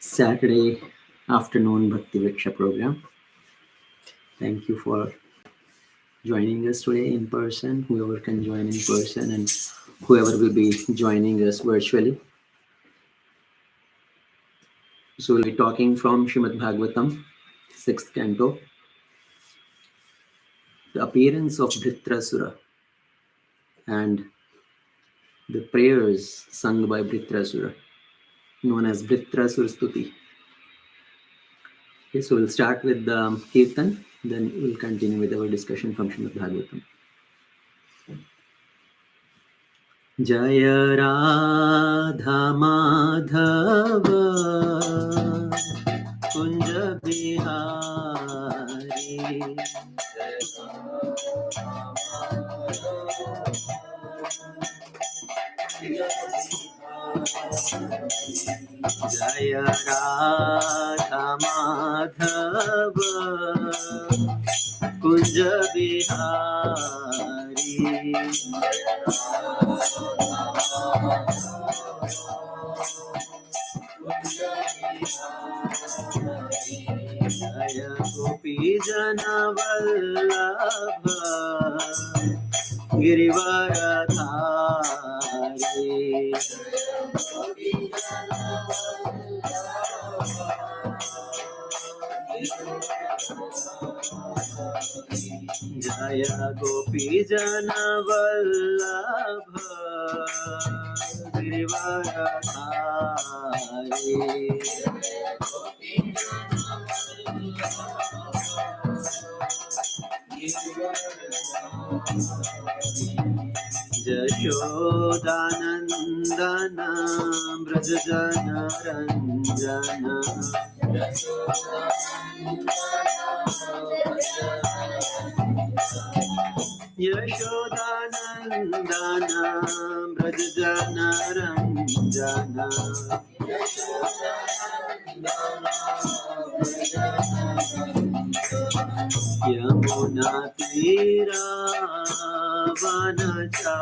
Saturday afternoon Bhakti Vriksha program. Thank you for joining us today in person, whoever can join in person and whoever will be joining us virtually. So we'll be talking from Srimad Bhagavatam, 6th canto, the appearance of Vritrasura and the prayers sung by Vritrasura, known as Vritrasur Stuti. Okay, so we'll start with the Kirtan, then we'll continue with our discussion from Srimad Bhagavatam. जय राधा माधव कुंज बिहारी जय राधा माधव कुंज बिहारी जय गोपी जन वल्लभ गिरिवरधारी जय गोपी जन वल्लभ गिरिवरधारी यशोदानंदन ब्रज जन रंजन यशोदानंदन ब्रज जन रंजन यमुना तीरा वनचारी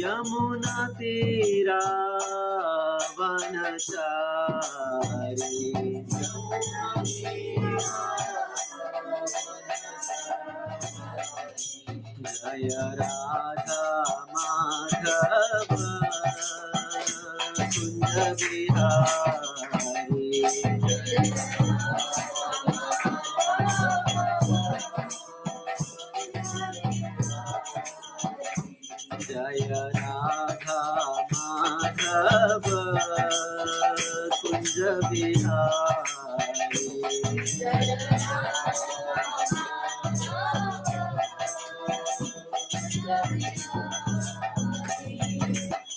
यमुना तीरा वनचारी जय राधा माधव कुंज बिहारी जय राधा माधव कुंज बिहारी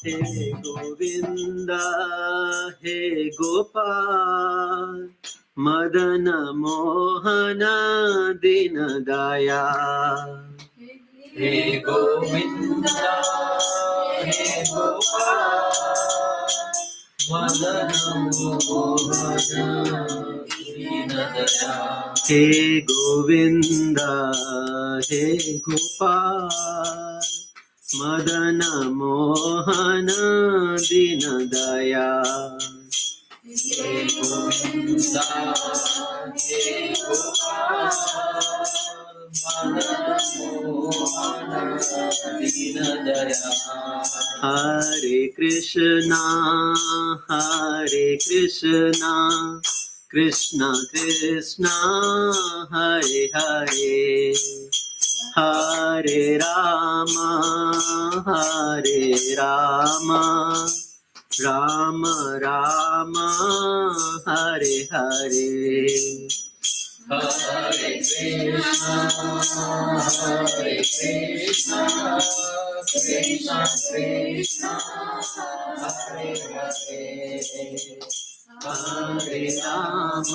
हे गोविंद हे गोपाल मदन मोहन दीन दयाल हे गोविंद हे गोपाल मदन मोहन दीन दयाल हे गोविंद हे गोपाल मदन मोहन दीन दयाल हे गोविंद हे गोपाल मदन मोहन दीन दयाल हरे Krishna Krishna Krishna Hare Hare Hare Ram Ram Ram Hare Hare Hare Krishna Krishna Krishna Hare Hare Hare Ram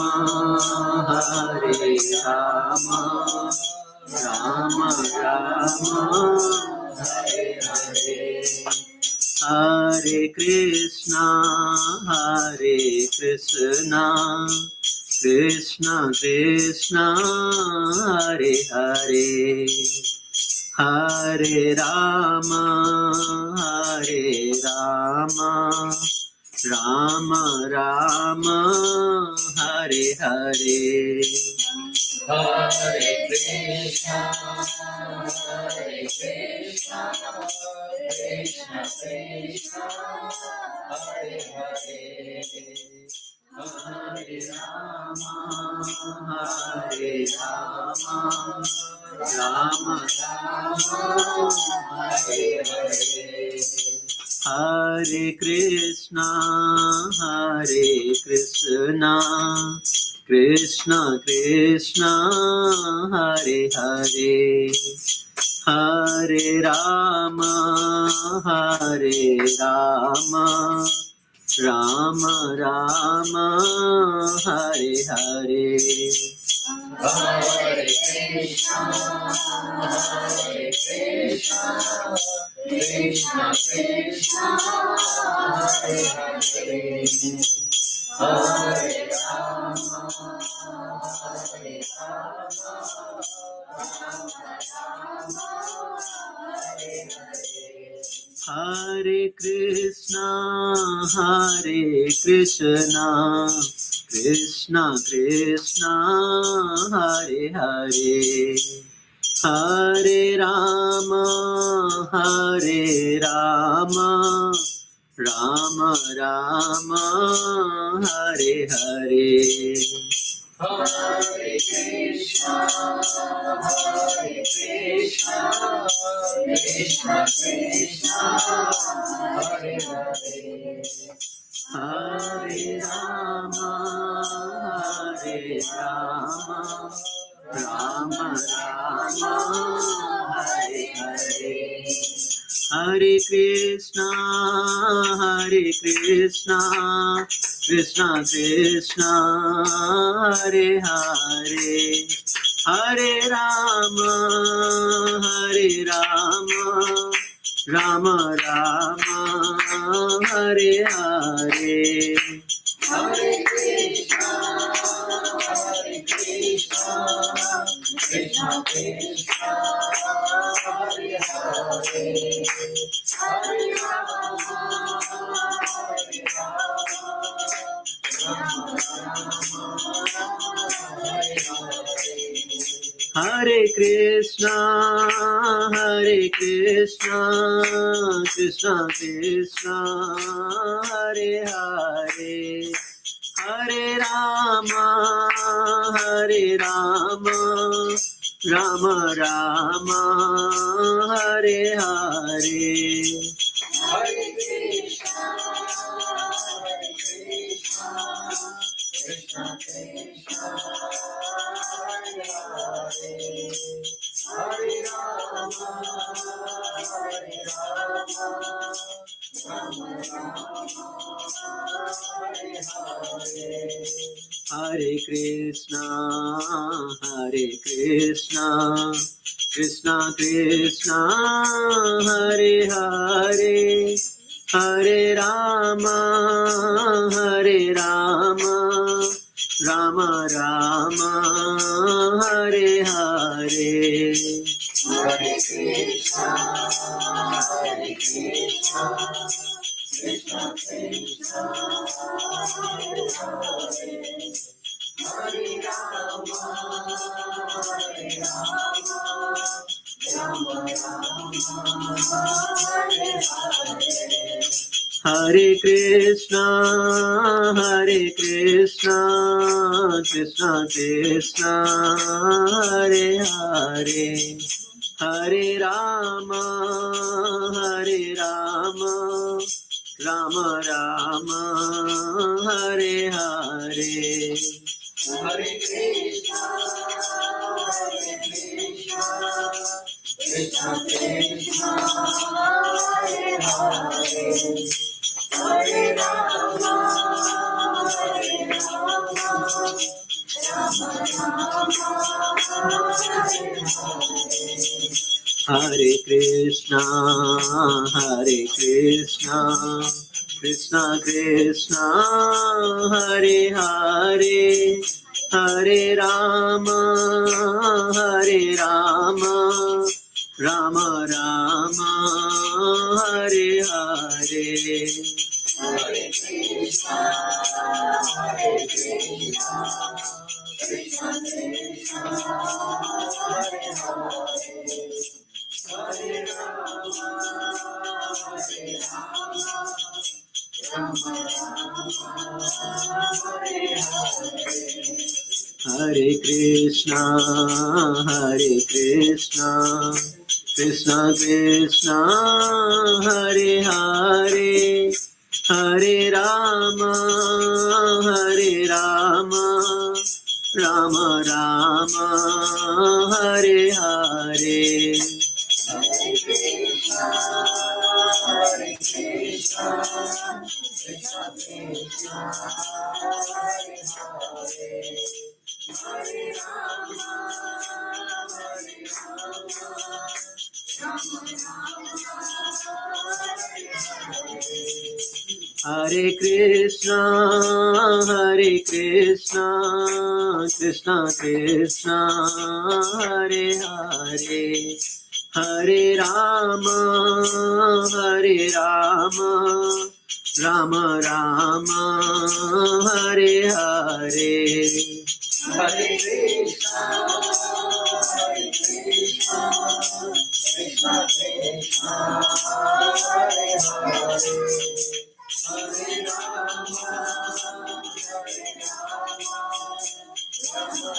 Ram Ram Hare Hare Hare Krishna Krishna Krishna Hare Hare Hare Rama, Hare Rama, Rama Rama, Hare Hare. Hare Krishna, Hare Krishna, Krishna Krishna, Hare Hare. Hare Rama, Hare Rama, Rama Rama, Hare Hare. Hare Krishna, Hare Krishna, Krishna Krishna, Hare Hare. Hare Rama, Hare Rama, Rama Rama, Hare Hare. Hare Krishna, Hare Krishna, Krishna Krishna, Hare Hare. Hare Rama, Hare Rama, Rama Rama, Hare Hare. Hare Krishna, Hare Krishna, Krishna Krishna, Hare Hare. Hare Rama, Hare Rama, Rama Rama, Hare Hare. Hare Krishna, Hare Krishna, Krishna Krishna, Hare Hare. Hare Rama, Hare Rama, Rama Rama, Hare Hare. Hare Krishna, Hare Krishna, Krishna Krishna, Hare Hare. Hare Rama, Hare Rama, Rama Rama, Hare Hare. Hare Krishna, Hare Krishna, Krishna Krishna, Hare Hare. Hare Rama, Hare Rama, Rama Rama, Hare Hare. Hare Krishna, Hare Krishna, Krishna Krishna, Hare Hare. Hare Rama, Hare Rama, Rama Rama, Hare Hare. Hare Krishna, Hare Krishna, Krishna Krishna, Hare Hare. Hare Rama, Hare Rama, Rama Rama, Hare Hare. Hare Krishna, Hare Krishna, Krishna Krishna, Hare Hare. Hare Rama, Hare Rama, Rama Rama, Hare Hare. Hare Krishna, Hare Krishna, Krishna Krishna, Hare Hare. Hare Rama, Hare Rama, Rama Rama, Hare Hare. Hare Krishna, Hare Krishna, Krishna Krishna, Hare Hare. Hare Rama, Hare Rama, Rama Rama, Hare Hare. Hare Krishna, Hare Krishna, Krishna Krishna, Hare Hare. Hare Rama, Hare Rama, Rama Rama, Hare Hare. Hare Krishna, Hare Krishna, Krishna Krishna, Hare Hare. Hare Rama, Hare Rama, Rama Rama, Hare Hare, Hare Krishna, Hare Krishna, Krishna Krishna, Hare Hare, Hare Rama, Hare Rama, Rama Rama, Hare Hare. Hare Krishna, Krishna Krishna, Hare Hare, Hare Rama, Rama Rama, Hare Hare. Hare Krishna, Hare Krishna, Krishna Krishna, Hare Hare, Hare Rama, Hare Rama, Rama Rama, Hare Hare. Hare Krishna, Krishna Krishna, Hare Hare, Hare Rama, Rama Rama, Hare Hare. Hare Krishna, Hare Krishna, Krishna Krishna, Hare Hare, Hare Rama, Hare Rama, Rama Rama, Hare Hare. Hare Krishna, Krishna Krishna, Hare Hare, Hare Rama, Rama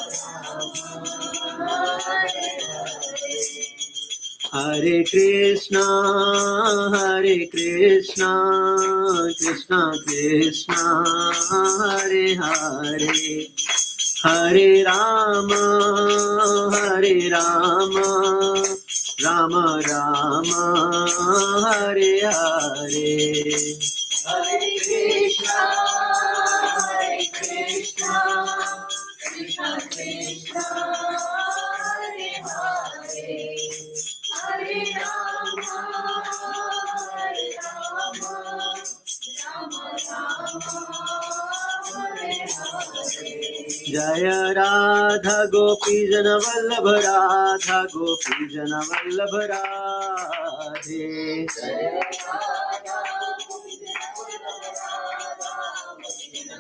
Rama, Hare Hare. Hare Krishna, Hare Krishna, Krishna Krishna, Hare Hare, Hare Rama, Hare Rama, Rama Rama, Hare Hare. Jaya Radha Gopi Jana Vallabha, Radha Gopi Jana Vallabha Radhe. Jaya Radha, Govinda Radha, Govinda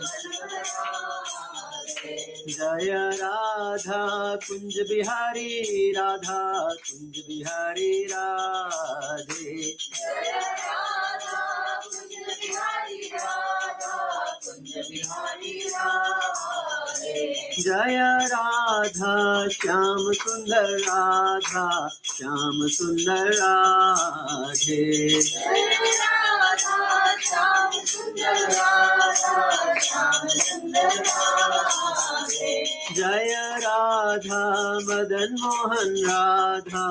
Radhe. Jaya Radha Kunj Bihari, Radha Kunj Bihari Radhe. Jaya Radha, Kunja Bihari Radha, Kunja Bihari Radhe. Jaya Radha Shyam Sundar Radha, Shyam Sundar Radhe. Jaya Radha, Shyam Sundar Radha, Shyam Sundar Radhe. Jaya Radha Madan Mohan Radha,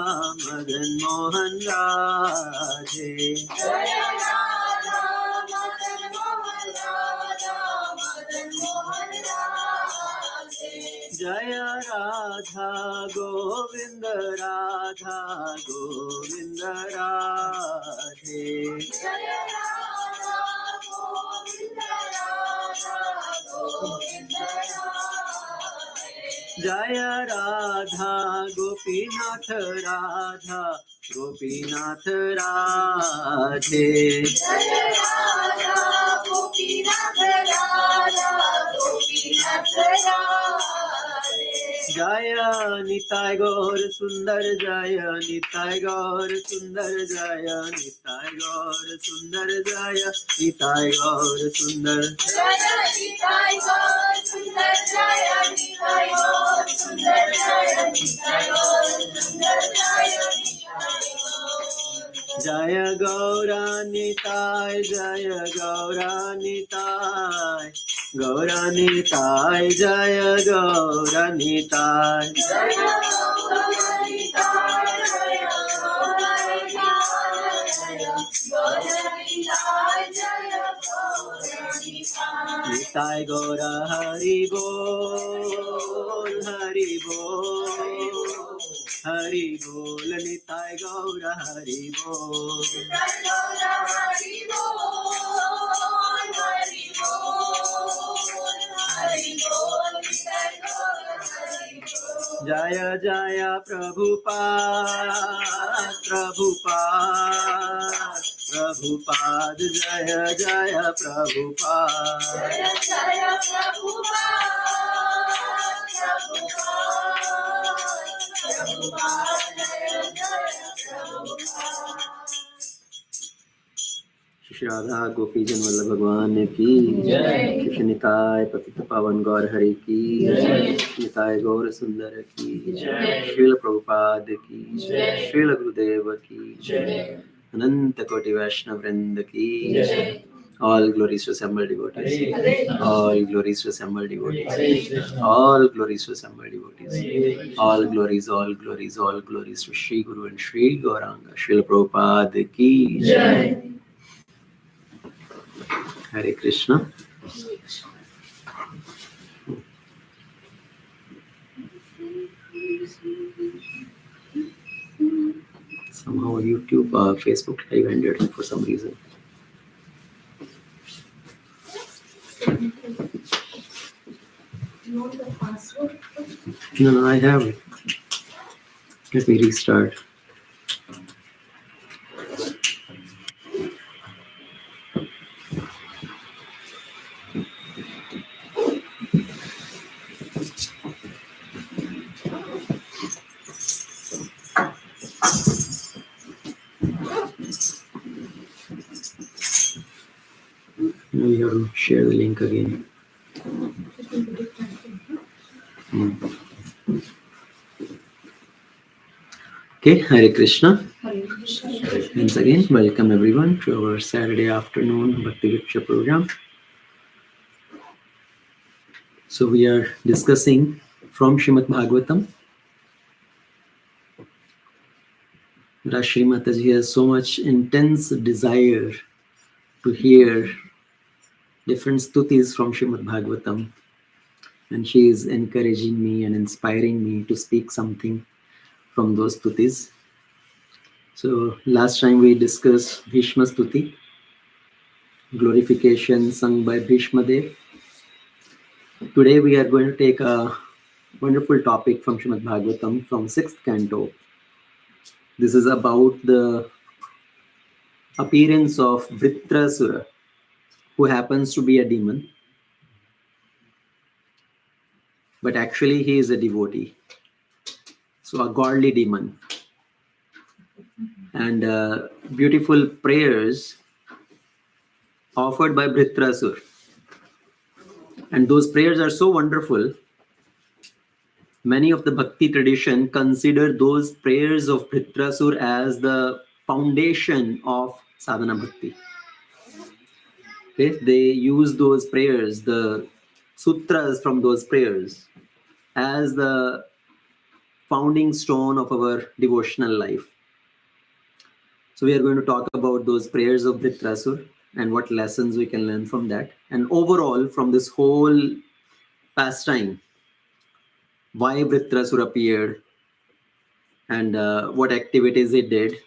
Madan Mohan Radhe. Jaya Radha, Madan Mohan Radha, Madan Mohan Radhe. Jaya Radha Govinda Radha, Govinda Radhe. Jaya Radha, Govinda Radha, Govinda Radhe. Jaya Radha Gopinath Radha, Gopinath Radhe. Jaya Radha, Gopinath Radha, Gopinath Radhe. Jaya Nitai Gaur Sundar, Jaya Nitai Gaur Sundar, Jaya Nitai Gaur Sundar, Jaya Nitai Gaur Sundar. Jaya Nitai Gaur Sundar, Jaya Nitai Gaur Sundar, Jaya Nitai Gaur Sundar, Jaya Nitai Gaur. Jaya Gaura Nitai, Jaya Gaura Nitai, Gaura Nitai, Jaya Gaura Nitai. Jaya Gaura Nitai, Jaya Gaura Nitai, Jaya Gaura Nitai, Jaya Gaura Nitai. Nitai Gaura Hari Bol, Hari Bol, Hari Bol, Nitai Gaura Hari Bol. Nitai Gaura Hari Bol, Hari Bol, Hari Bol, Nitai Gaura Hari Bol. Jaya Jaya Prabhupada, Prabhupada, Prabhupada, Jaya Jaya Prabhupada. Jaya Jaya Prabhupada, Prabhupada, Jaya Jaya Prabhupada. Shri Radha गोपी जन वल्लभ भगवान की जय। श्री निताय पतित पावन गौर हरि की जय। निताय गौर सुंदर की जय। श्रील प्रभुपाद की जय। श्रील गुरुदेव की जय। अनंत कोटि वैष्णव वृंद की जय। All glories to assembled devotees. Hare All glories to assembled devotees. Krishna. All glories to assembled devotees. Hare Krishna. All glories, all glories, all glories to Shri Guru and Shri Gauranga. Srila Prabhupada ki Jai. Hare Krishna. Somehow YouTube, Facebook Live ended for some reason. Do you want the password? No, I have it. Let me restart. We have to share the link again. Okay, Hare Krishna. Hare Krishna. Once again, welcome everyone to our Saturday afternoon Bhakti Viksha program. So we are discussing from Srimad Bhagavatam. Rashri Mataji has so much intense desire to hear different stutis from Srimad Bhagavatam, and she is encouraging me and inspiring me to speak something from those stutis. So last time we discussed Bhishma Stuti, glorification sung by Bhishma Dev. Today we are going to take a wonderful topic from Srimad Bhagavatam from 6th canto. This is about the appearance of Vritrasura, who happens to be a demon, but actually he is a devotee, so a godly demon. And beautiful prayers offered by Vritrasur, and those prayers are so wonderful. Many of the Bhakti tradition consider those prayers of Vritrasur as the foundation of sadhana bhakti. Okay? They use those prayers, the sutras from those prayers, as the founding stone of our devotional life. So we are going to talk about those prayers of Vritrasur and what lessons we can learn from that. And overall, from this whole pastime, why Vritrasur appeared and what activities he did.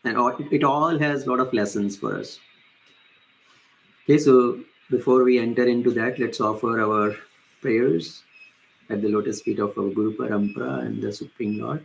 And it all has a lot of lessons for us. Okay, so before we enter into that, let's offer our prayers at the lotus feet of our Guru Parampara and the Supreme Lord.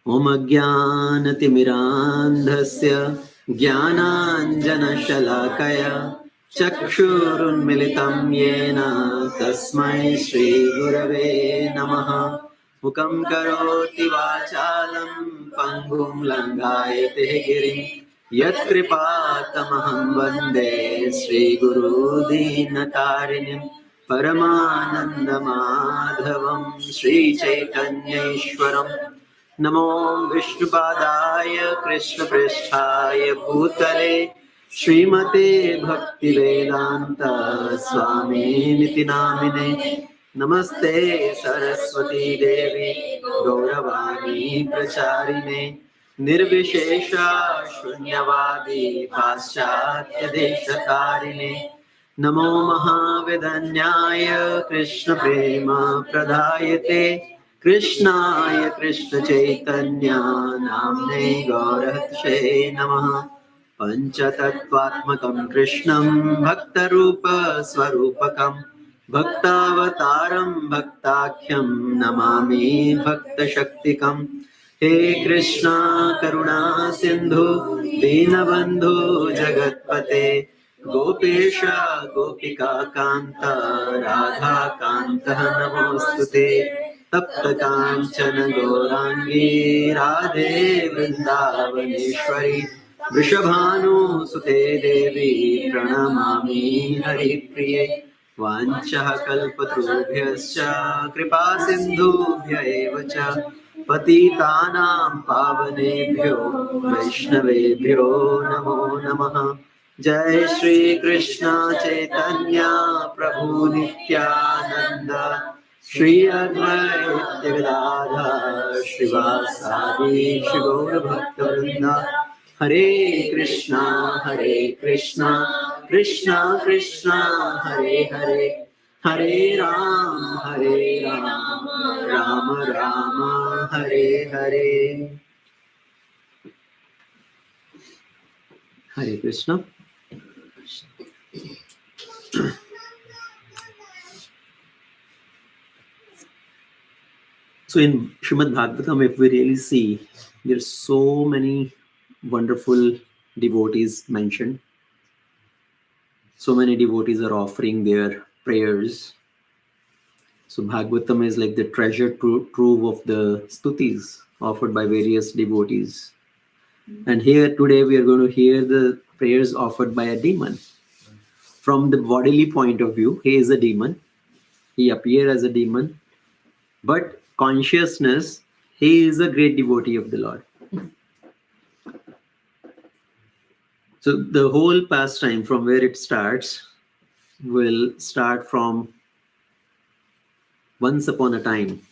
Om Ajnanatimirandhasya Jnananjanashalakaya Chakshurunmilitam Yena Tasmai Shri Gurave Namaha Mukam Karoti Vachalam Pangum Langayate Girim Yat Kripatamaham Vande Shri Guru Dinatarinim Paramananda Madhavam Shri Chaitanyeshwaram Namo Vishnupadaya Krishna Prishthaya Bhutale Srimate Bhakti Vedanta Swami Niti Namine Namaste Saraswati Devi Gauravani Pracharine Nirvishesha Shunyavadi Paschatya Deshakarine Namo Mahavedanyaya Krishna Prema Pradayate Krishnaya Krishna Chaitanya Namne Gauratshe Namaha Panchatattvatmakam Krishnam Bhaktarupa Swarupakam Bhaktavataram Bhaktakyam Namami Bhakta Shaktikam. He Krishna Karuna Sindhu Dinabandhu Jagatpate Gopesha Gopika Kanta Radha Kanta Namostute Tapta Kanchana Gaurangi Radhe Vrindavaneshwari Vrishabhanu Sute Devi Pranamami Hari Priye Vanchah kalpatrubhyascha kripa sindhubhya eva cha patitanam pavanebhyo vaishnavebhyo namo namah. Jai Shri Krishna Chaitanya Prabhu Nityananda Shri Advaita Gadadhar Srivasadi Shri Gaura Bhakta Hare Krishna, Krishna Krishna, Hare Hare, Hare Ram, Rama Rama, Hare Hare. Hare Krishna. So in Srimad Bhagavatam, if we really see, there's so many wonderful devotees mentioned. So many devotees are offering their prayers. So Bhagavatam is like the treasure trove of the stutis offered by various devotees. And here today we are going to hear the prayers offered by a demon. From the bodily point of view, he is a demon. He appears as a demon. But consciousness, he is a great devotee of the Lord. So the whole pastime from where it starts will start from once upon a time.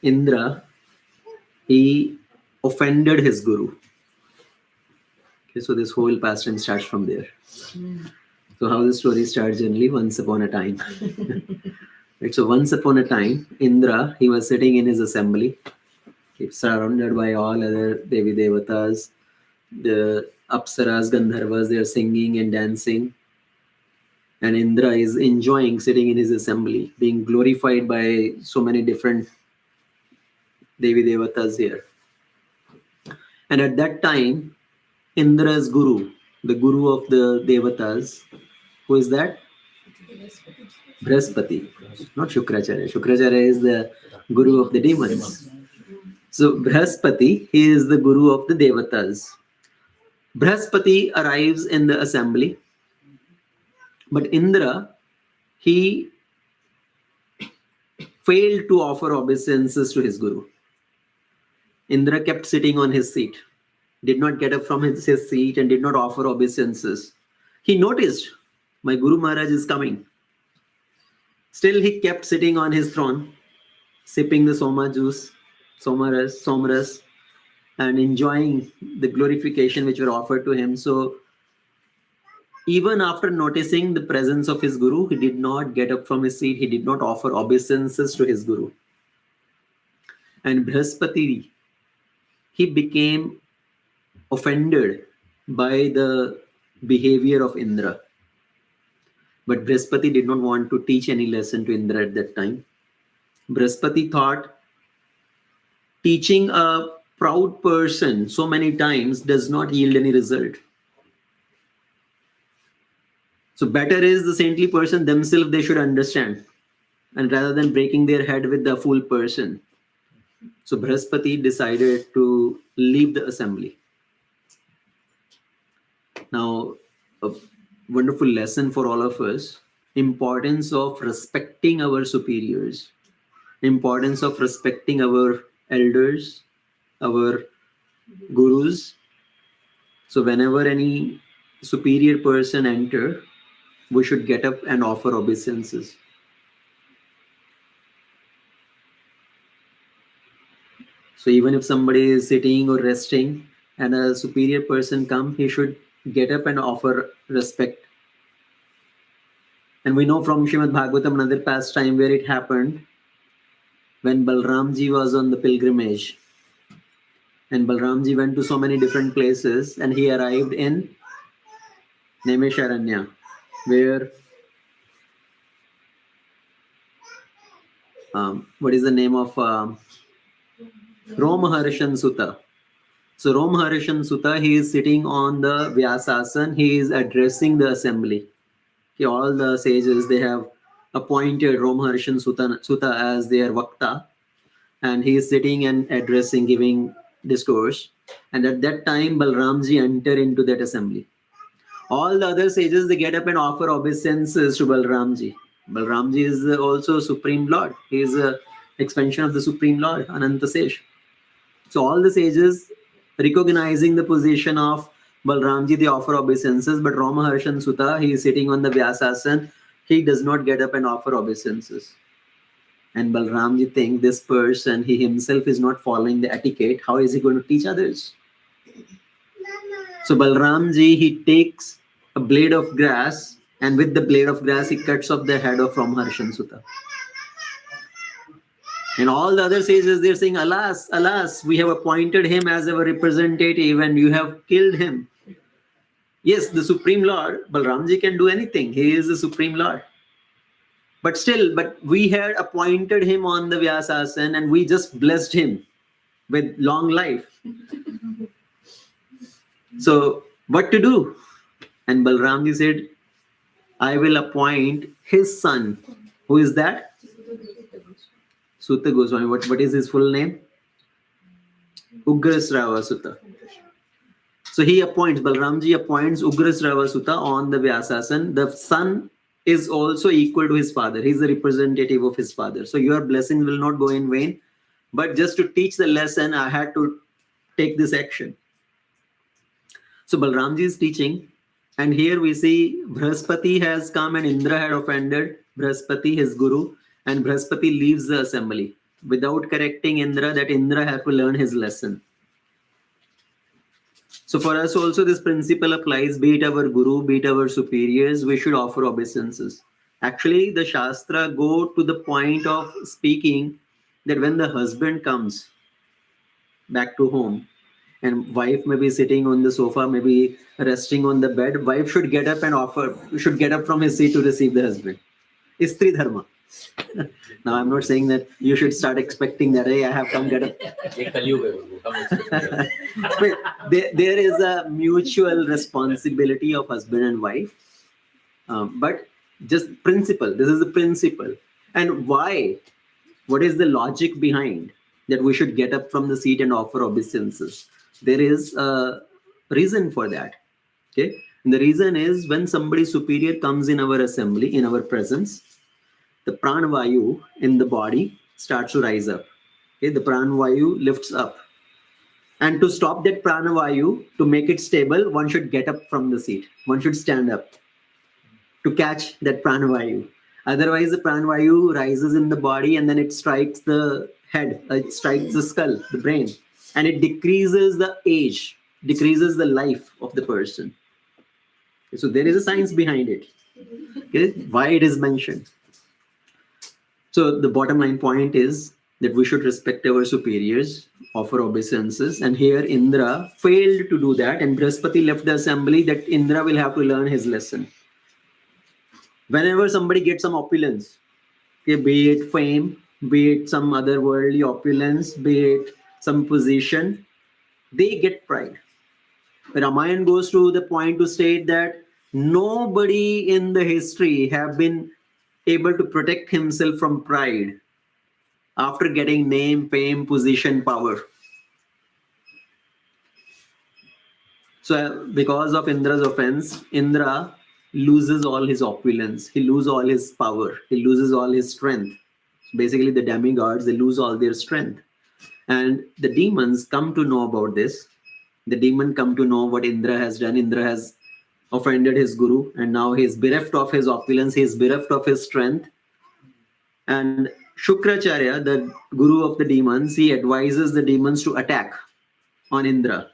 Indra, he offended his guru. Okay, so this whole pastime starts from there. So how the story starts generally, once upon a time. Right, so once upon a time, Indra, he was sitting in his assembly, surrounded by all other Devi Devatas, the Apsaras, Gandharvas, they are singing and dancing. And Indra is enjoying sitting in his assembly, being glorified by so many different Devi Devatas here. And at that time, Indra's guru, the guru of the Devatas, who is that? Brihaspati, not Shukracharya. Shukracharya is the guru of the demons. So Brihaspati, he is the guru of the Devatas. Brihaspati arrives in the assembly, but Indra, he failed to offer obeisances to his guru. Indra kept sitting on his seat, did not get up from his seat and did not offer obeisances. He noticed, my Guru Maharaj is coming. Still he kept sitting on his throne, sipping the Soma juice, Somaras, and enjoying the glorification which were offered to him. So even after noticing the presence of his Guru, he did not get up from his seat. He did not offer obeisances to his Guru. And Brihaspati, he became offended by the behavior of Indra. But Brihaspati did not want to teach any lesson to Indra at that time. Brihaspati thought teaching a proud person so many times does not yield any result. So better is the saintly person themselves, they should understand. And rather than breaking their head with the fool person. So Brihaspati decided to leave the assembly. Now, a wonderful lesson for all of us. Importance of respecting our superiors. Importance of respecting our elders, our gurus. So whenever any superior person enter, we should get up and offer obeisances. So even if somebody is sitting or resting and a superior person come, he should get up and offer respect. And we know from Srimad Bhagavatam another pastime where it happened when Balramji was on the pilgrimage. And Balramji went to so many different places and he arrived in Nemesharanya, where what is the name of Romaharshan Sutta. So Romaharshan Sutta, he is sitting on the Vyasasana, he is addressing the assembly. Okay, all the sages, they have appointed Romaharshan Sutta as their Vakta, and he is sitting and addressing, giving discourse. And at that time, Balramji enter into that assembly. All the other sages, they get up and offer obeisances to Balramji. Balramji is also Supreme Lord. He is an expansion of the Supreme Lord, Ananta Sesh. So all the sages, recognizing the position of Balramji, they offer obeisances, but Romaharshan Sutta, he is sitting on the Vyasasana, he does not get up and offer obeisances. And Balramji thinks this person, he himself is not following the etiquette, how is he going to teach others? So Balramji, he takes a blade of grass, and with the blade of grass, he cuts off the head of Romaharshan Sutta. And all the other sages, they're saying, alas, alas, we have appointed him as our representative and you have killed him. Yes, the Supreme Lord, Balramji can do anything. He is the Supreme Lord. But still, we had appointed him on the Vyasasana and we just blessed him with long life. So what to do? And Balramji said, I will appoint his son. Who is that? Sutta Goswami. What is his full name? Ugrasrava Sutta. So he appoints, Balramji appoints Ugrasrava Sutta on the Vyasasana. The son is also equal to his father. He's the representative of his father. So your blessing will not go in vain. But just to teach the lesson, I had to take this action. So Balramji is teaching. And here we see Brihaspati has come and Indra had offended Brihaspati, his guru. And Brihaspati leaves the assembly. Without correcting Indra, that Indra have to learn his lesson. So for us also this principle applies, be it our guru, be it our superiors, we should offer obeisances. Actually, the Shastra go to the point of speaking that when the husband comes back to home, and wife may be sitting on the sofa, maybe resting on the bed, wife should get up and should get up from his seat to receive the husband. Istri dharma. Now I'm not saying that you should start expecting that, hey, I have come, get up. There is a mutual responsibility of husband and wife. But just principle, this is the principle. And why? What is the logic behind that we should get up from the seat and offer obeisances? There is a reason for that. Okay, and the reason is when somebody superior comes in our assembly, in our presence, the pranavayu in the body starts to rise up. Okay, the pranavayu lifts up. And to stop that pranavayu, to make it stable, one should get up from the seat. One should stand up to catch that pranavayu. Otherwise, the pranavayu rises in the body and then it strikes the head, it strikes the skull, the brain, and it decreases the age, decreases the life of the person. So there is a science behind it. Okay, why it is mentioned. So the bottom line point is that we should respect our superiors, offer obeisances. And here Indra failed to do that. And Brihaspati left the assembly that Indra will have to learn his lesson. Whenever somebody gets some opulence, okay, be it fame, be it some other worldly opulence, be it some position, they get pride. Ramayana goes to the point to state that nobody in the history have been able to protect himself from pride after getting name, fame, position, power. So because of Indra's offense, Indra loses all his opulence. He loses all his power. He loses all his strength. Basically, the demigods, they lose all their strength. And the demons come to know about this. The demon come to know what Indra has done. Indra has offended his guru, and now he is bereft of his opulence. He is bereft of his strength. And Shukracharya, the guru of the demons, he advises the demons to attack on Indra.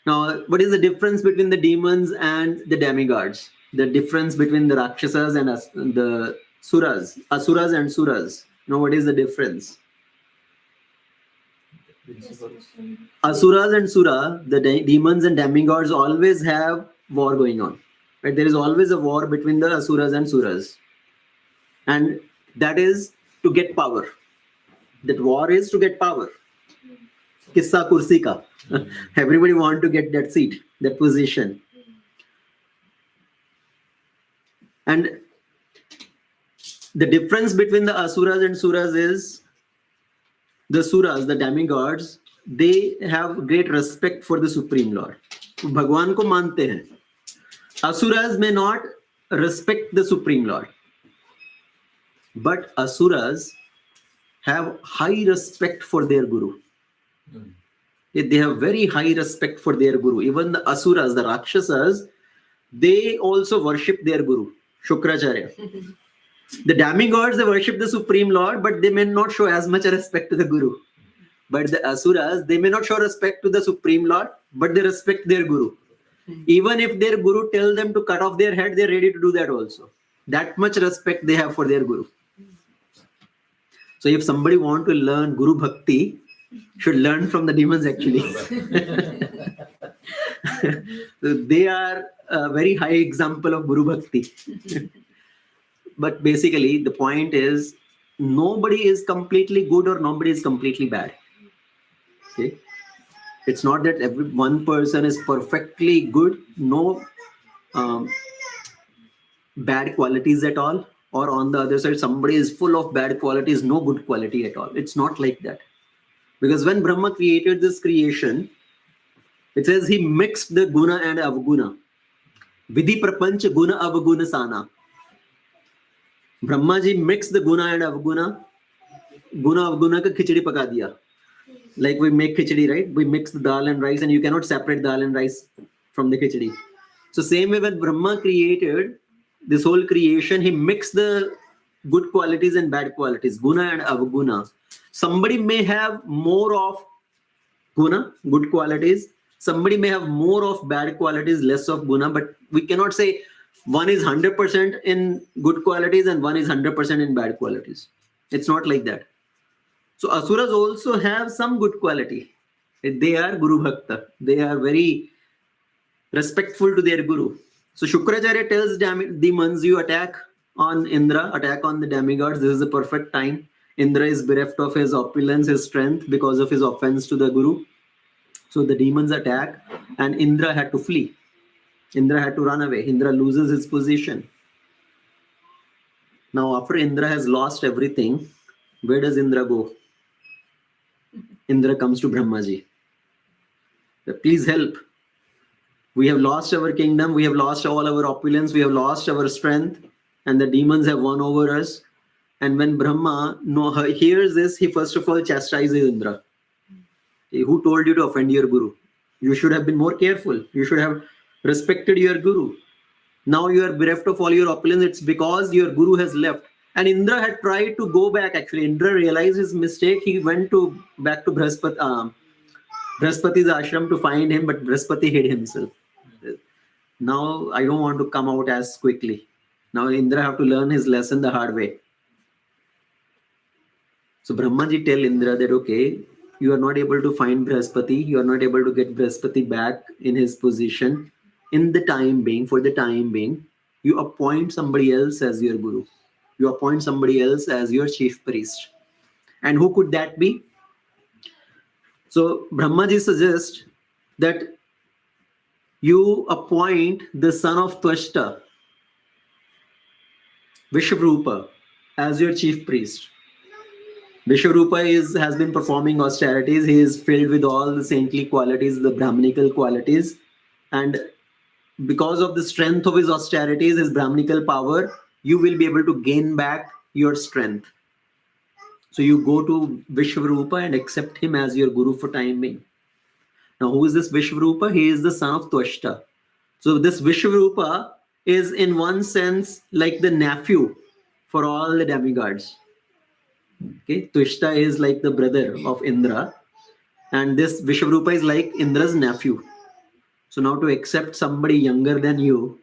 Now, what is the difference between the demons and the demigods? The difference between the Rakshasas and the Suras, Asuras and Suras. Now, what is the difference? Asuras and Sura, the demons and demigods always have war going on. Right? There is always a war between the Asuras and Suras. And that is to get power. That war is to get power. Kissa kursi ka. Everybody want to get that seat, that position. And the difference between the asuras and suras is the suras, the demigods, they have great respect for the Supreme Lord. Bhagwan ko mante hain. Asuras may not respect the Supreme Lord. But asuras have high respect for their guru. They have very high respect for their guru. Even the asuras, the rakshasas, they also worship their guru, Shukracharya. The demigods, they worship the Supreme Lord, but they may not show as much respect to the guru. But the asuras, they may not show respect to the Supreme Lord, but they respect their guru. Even if their guru tell them to cut off their head, they're ready to do that also. That much respect they have for their guru. So if somebody want to learn Guru Bhakti, should learn from the demons actually. So they are a very high example of Guru Bhakti. But basically the point is, nobody is completely good or nobody is completely bad. Okay? It's not that one person is perfectly good, no bad qualities at all, or on the other side somebody is full of bad qualities, no good quality at all. It's not like that. Because when Brahma created this creation, it says he mixed the guna and avguna. Vidhi prapanch guna avguna sana. Brahma ji mixed the guna and avguna. Guna avguna ka khichdi paka diya. Like we make khichdi, right? We mix the dal and rice, and you cannot separate dal and rice from the khichdi. So same way when Brahma created this whole creation, he mixed the good qualities and bad qualities, guna and avguna. Somebody may have more of guna, good qualities. Somebody may have more of bad qualities, less of guna. But we cannot say one is 100% in good qualities and one is 100% in bad qualities. It's not like that. So asuras also have some good quality. They are Guru Bhakta. They are very respectful to their guru. So Shukracharya tells demons, you attack on Indra, attack on the demigods. This is the perfect time. Indra is bereft of his opulence, his strength because of his offense to the guru. So the demons attack and Indra had to flee. Indra had to run away. Indra loses his position. Now after Indra has lost everything, where does Indra go? Indra comes to Brahmaji. Please help. We have lost our kingdom. We have lost all our opulence. We have lost our strength. And the demons have won over us. And when Brahma hears this, he first of all chastises Indra. Who told you to offend your guru? You should have been more careful. You should have respected your guru. Now you are bereft of all your opulence. It's because your guru has left. And Indra had tried to go back. Actually, Indra realized his mistake. He went back to Brihaspati's ashram to find him, but Brihaspati hid himself. Now I don't want to come out as quickly. Now Indra have to learn his lesson the hard way. So Brahmaji tell Indra that, okay, you are not able to find Brihaspati. You are not able to get Brihaspati back in his position. In the time being, for the time being, you appoint somebody else as your guru. You appoint somebody else as your chief priest. And who could that be? So Brahmaji suggests that you appoint the son of Twashta, Vishwarupa, as your chief priest. Vishwarupa has been performing austerities. He is filled with all the saintly qualities, the Brahmanical qualities. And because of the strength of his austerities, his Brahmanical power, you will be able to gain back your strength. So you go to Vishwarupa and accept him as your guru for time being. Now, who is this Vishwarupa? He is the son of Twashta. So this Vishwarupa is in one sense like the nephew for all the demigods. Okay, Twashta is like the brother of Indra, and this Vishwarupa is like Indra's nephew. So now to accept somebody younger than you,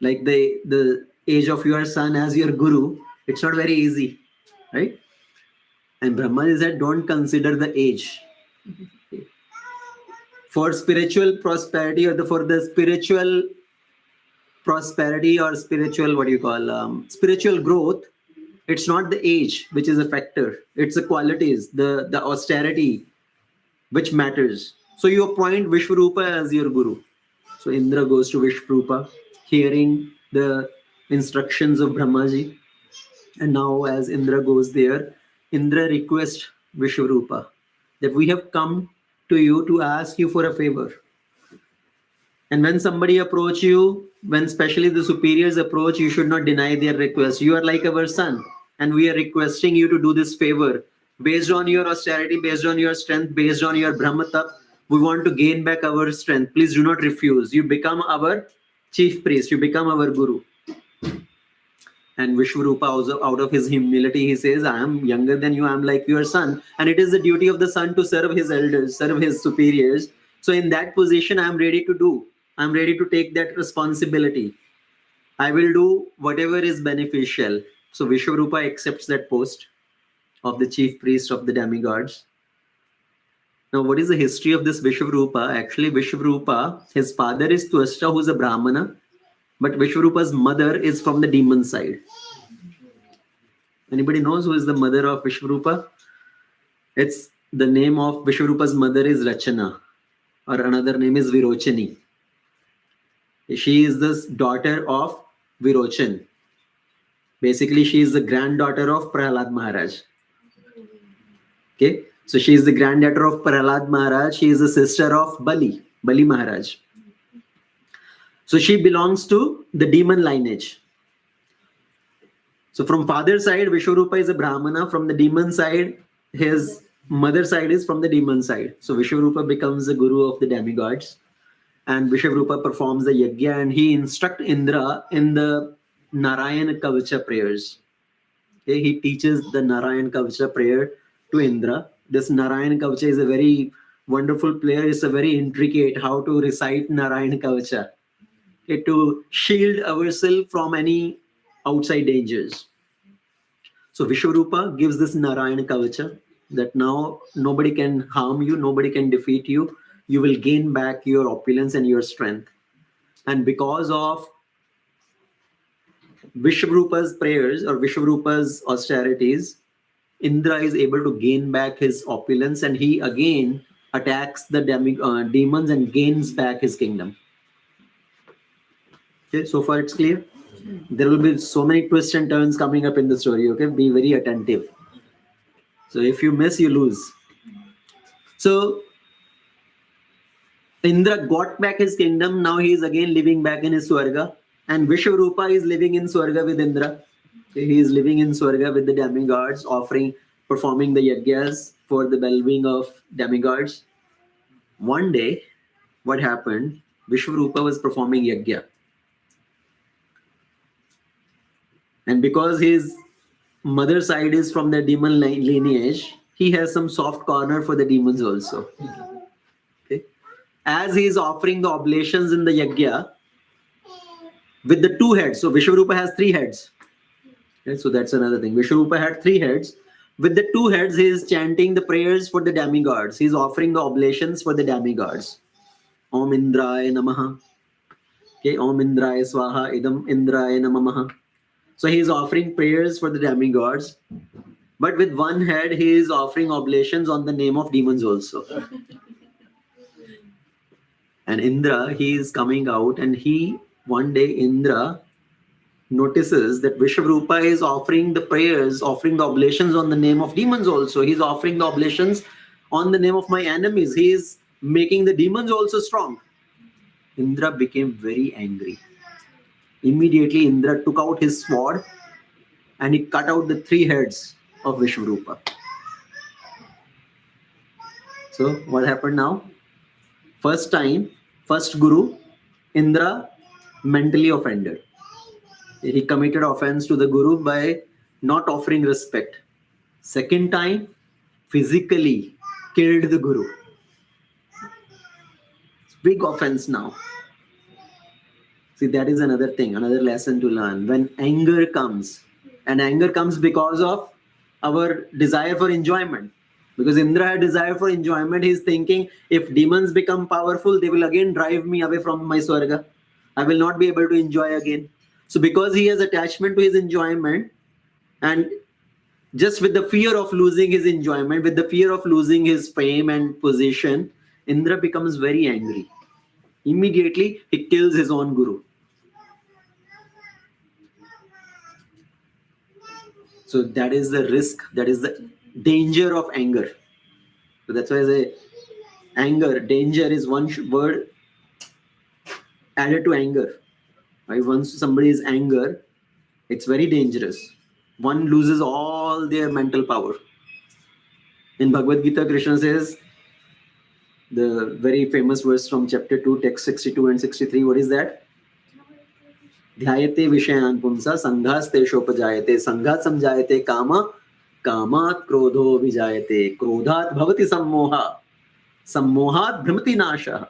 like the age of your son as your guru, it's not very easy, right? And Brahma said, don't consider the age. Okay. For spiritual prosperity or for the spiritual prosperity or spiritual, spiritual growth, It's not the age which is a factor. It's the qualities, the austerity which matters. So you appoint Vishwarupa as your guru. So Indra goes to Vishwarupa, hearing the instructions of Brahmaji. And now as Indra goes there, Indra requests Vishwarupa that we have come to you to ask you for a favor. And when somebody approach you, when especially the superiors approach, you should not deny their request. You are like our son, and we are requesting you to do this favor. Based on your austerity, based on your strength, based on your Brahmatap, we want to gain back our strength. Please do not refuse. You become our chief priest, you become our guru. And Vishwarupa, also out of his humility, he says, I am younger than you, I am like your son. And it is the duty of the son to serve his elders, serve his superiors. So in that position, I am ready to do. I am ready to take that responsibility. I will do whatever is beneficial. So Vishwarupa accepts that post of the chief priest of the demigods. Now, what is the history of this Vishwarupa? Actually, Vishwarupa, his father is Twasta, who is a Brahmana, but Vishwarupa's mother is from the demon side. Anybody knows who is the mother of Vishwarupa? It's the name of Vishwarupa's mother is Rachana, or another name is Virochani. She is the daughter of Virochan. Basically, she is the granddaughter of Prahlad Maharaj. Okay, so she is the granddaughter of Prahlad Maharaj. She is the sister of Bali Maharaj. So she belongs to the demon lineage. So from father's side, Vishwarupa is a Brahmana. From the demon side, his mother side is from the demon side. So Vishwarupa becomes the guru of the demigods. And Vishwarupa performs the yajna, and he instructs Indra in the Narayana Kavacha prayers. Okay, he teaches the Narayana Kavacha prayer to Indra. This Narayana Kavacha is a very wonderful prayer. It's a very intricate how to recite Narayana Kavacha. Okay, to shield ourselves from any outside dangers. So Vishwarupa gives this Narayana Kavacha that now nobody can harm you, nobody can defeat you. You will gain back your opulence and your strength. And because of Vishwarupa's prayers or Vishwarupa's austerities, Indra is able to gain back his opulence, and he again attacks the demons and gains back his kingdom. Okay, so far it's clear. There will be so many twists and turns coming up in the story. Okay, be very attentive. So if you miss, you lose. So Indra got back his kingdom. Now he is again living back in his Swarga. And Vishwarupa is living in Swarga with Indra. He is living in Swarga with the demigods, performing the yajnas for the well-being of demigods. One day, what happened? Vishwarupa was performing yajna. And because his mother side is from the demon lineage, he has some soft corner for the demons also. Okay. As he is offering the oblations in the yajna with the two heads, so Vishwarupa has 3 heads. Okay, so that's another thing. Vishwarupa had 3 heads. With the 2 heads, he is chanting the prayers for the demigods. He is offering the oblations for the demigods. Om Indraya Namaha. Okay, Om Indraya Swaha, Idam Indraya Namamaha. So he is offering prayers for the demigods. But with one head, he is offering oblations on the name of demons also. And Indra, he is coming out, and one day Indra notices that Vishwarupa is offering the prayers, offering the oblations on the name of demons also. He's offering the oblations on the name of my enemies. He is making the demons also strong. Indra became very angry. Immediately Indra took out his sword and he cut out the 3 heads of Vishwarupa. So what happened now? First guru, Indra mentally offended. He committed offense to the guru by not offering respect. Second time, physically killed the guru. It's big offense now. See, that is another thing, another lesson to learn. When anger comes, and anger comes because of our desire for enjoyment. Because Indra had desire for enjoyment, he's thinking, if demons become powerful, they will again drive me away from my Swarga. I will not be able to enjoy again. So because he has attachment to his enjoyment, And just with the fear of losing his enjoyment, with the fear of losing his fame and position, Indra becomes very angry. Immediately, he kills his own guru. So that is the risk, that is the danger of anger. So that's why I say anger, danger is one word added to anger. Right? Once somebody is anger, it's very dangerous. One loses all their mental power. In Bhagavad Gita, Krishna says, the very famous verse from chapter 2, text 62 and 63, what is that? ध्यायते विषयान् पुंसा संघास्तेषोपजायते संघात् समजायते काम कामात् क्रोधो विजायते क्रोधात् भवति सम्मोहा सम्मोहात् भ्रमति नाशः.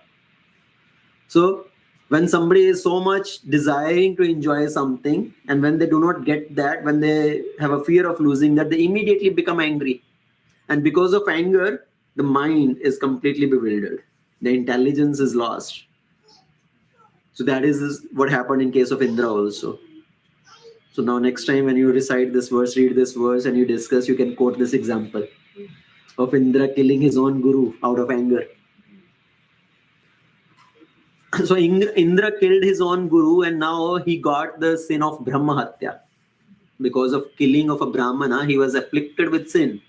So when somebody is so much desiring to enjoy something, and when they do not get that, when they have a fear of losing that, they immediately become angry. And because of anger, the mind is completely bewildered. The intelligence is lost. So that is what happened in case of Indra also. So now next time when you recite this verse, read this verse and you discuss, you can quote this example of Indra killing his own guru out of anger. So Indra killed his own guru, and now he got the sin of Brahma Hatya. Because of killing of a Brahmana, he was afflicted with sin.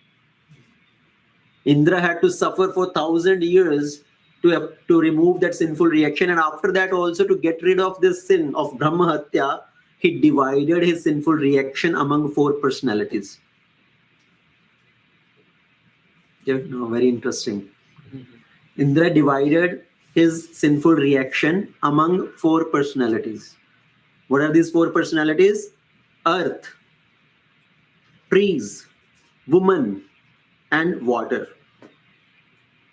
Indra had to suffer for 1,000 years to remove that sinful reaction, and after that also to get rid of this sin of Brahma Hatya, he divided his sinful reaction among 4 personalities. Yeah, no, very interesting. Indra divided his sinful reaction among 4 personalities. What are these 4 personalities? Earth, trees, woman, and water.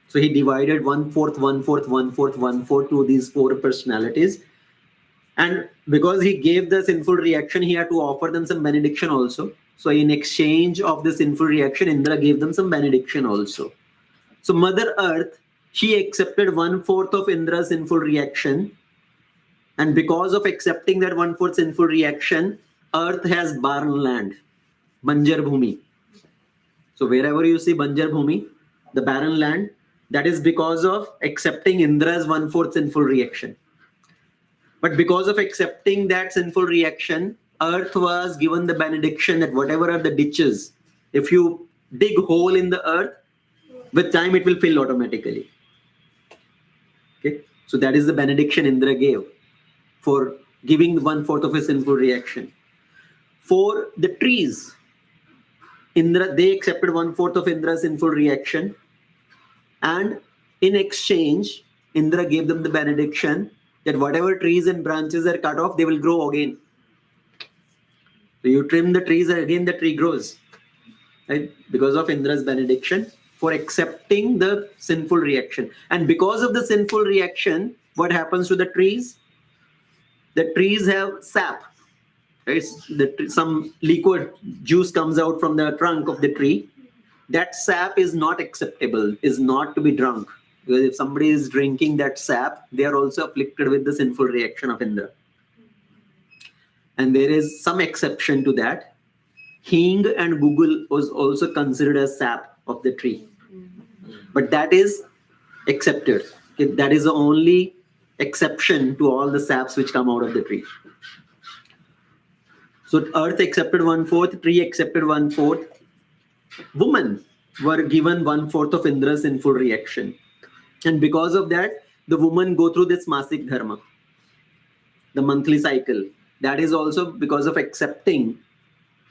So he divided 1/4, 1/4, 1/4, 1/4 to these 4 personalities. And because he gave the sinful reaction, he had to offer them some benediction also. So in exchange of the sinful reaction, Indra gave them some benediction also. So Mother Earth, she accepted 1/4 of Indra's sinful reaction. And because of accepting that 1/4 sinful reaction, Earth has barren land, Banjar Bhumi. So wherever you see Banjar Bhumi, the barren land, that is because of accepting Indra's 1/4 sinful reaction. But because of accepting that sinful reaction, Earth was given the benediction that whatever are the ditches, if you dig hole in the earth, with time it will fill automatically. Okay, so that is the benediction Indra gave for giving 1/4 of his sinful reaction. For the trees, Indra, they accepted 1/4 of Indra's sinful reaction, and in exchange, Indra gave them the benediction that whatever trees and branches are cut off, they will grow again. So you trim the trees and again the tree grows. Right? Because of Indra's benediction for accepting the sinful reaction. And because of the sinful reaction, what happens to the trees? The trees have sap. Right? Some liquid juice comes out from the trunk of the tree. That sap is not acceptable, is not to be drunk. Because if somebody is drinking that sap, they are also afflicted with the sinful reaction of Indra. And there is some exception to that. Hing and Google was also considered as sap of the tree. But that is accepted. Okay? That is the only exception to all the saps which come out of the tree. So earth accepted 1/4, tree accepted 1/4. Women were given 1/4 of Indra's sinful reaction. And because of that, the women go through this Masik Dharma, the monthly cycle. That is also because of accepting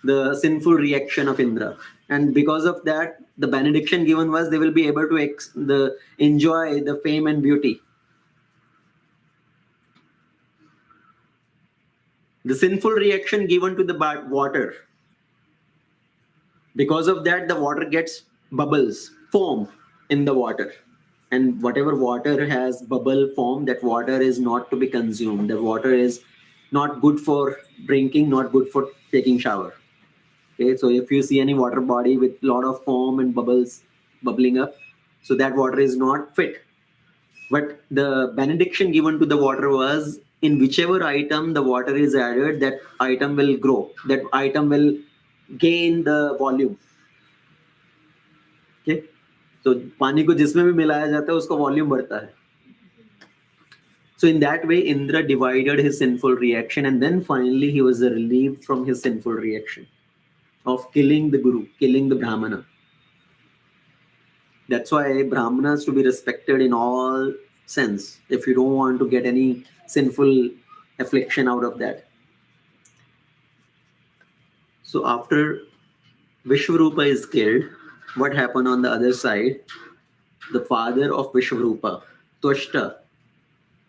the sinful reaction of Indra. And because of that, the benediction given was they will be able to enjoy the fame and beauty. The sinful reaction given to the water. Because of that, the water gets bubbles, foam in the water. And whatever water has bubble form, that water is not to be consumed. The water is not good for drinking, not good for taking shower. Okay, so if you see any water body with a lot of foam and bubbles bubbling up, so that water is not fit. But the benediction given to the water was, in whichever item the water is added, that item will grow. That item will gain the volume. Okay, so पानी को जिसमें भी मिलाया जाता है उसका volume बढ़ता है. So in that way, Indra divided his sinful reaction, and then finally he was relieved from his sinful reaction of killing the guru, killing the brahmana. That's why brahmanas to be respected in all sense, if you don't want to get any sinful affliction out of that. So after Vishwarupa is killed, what happened on the other side? The father of Vishwarupa, Twashta.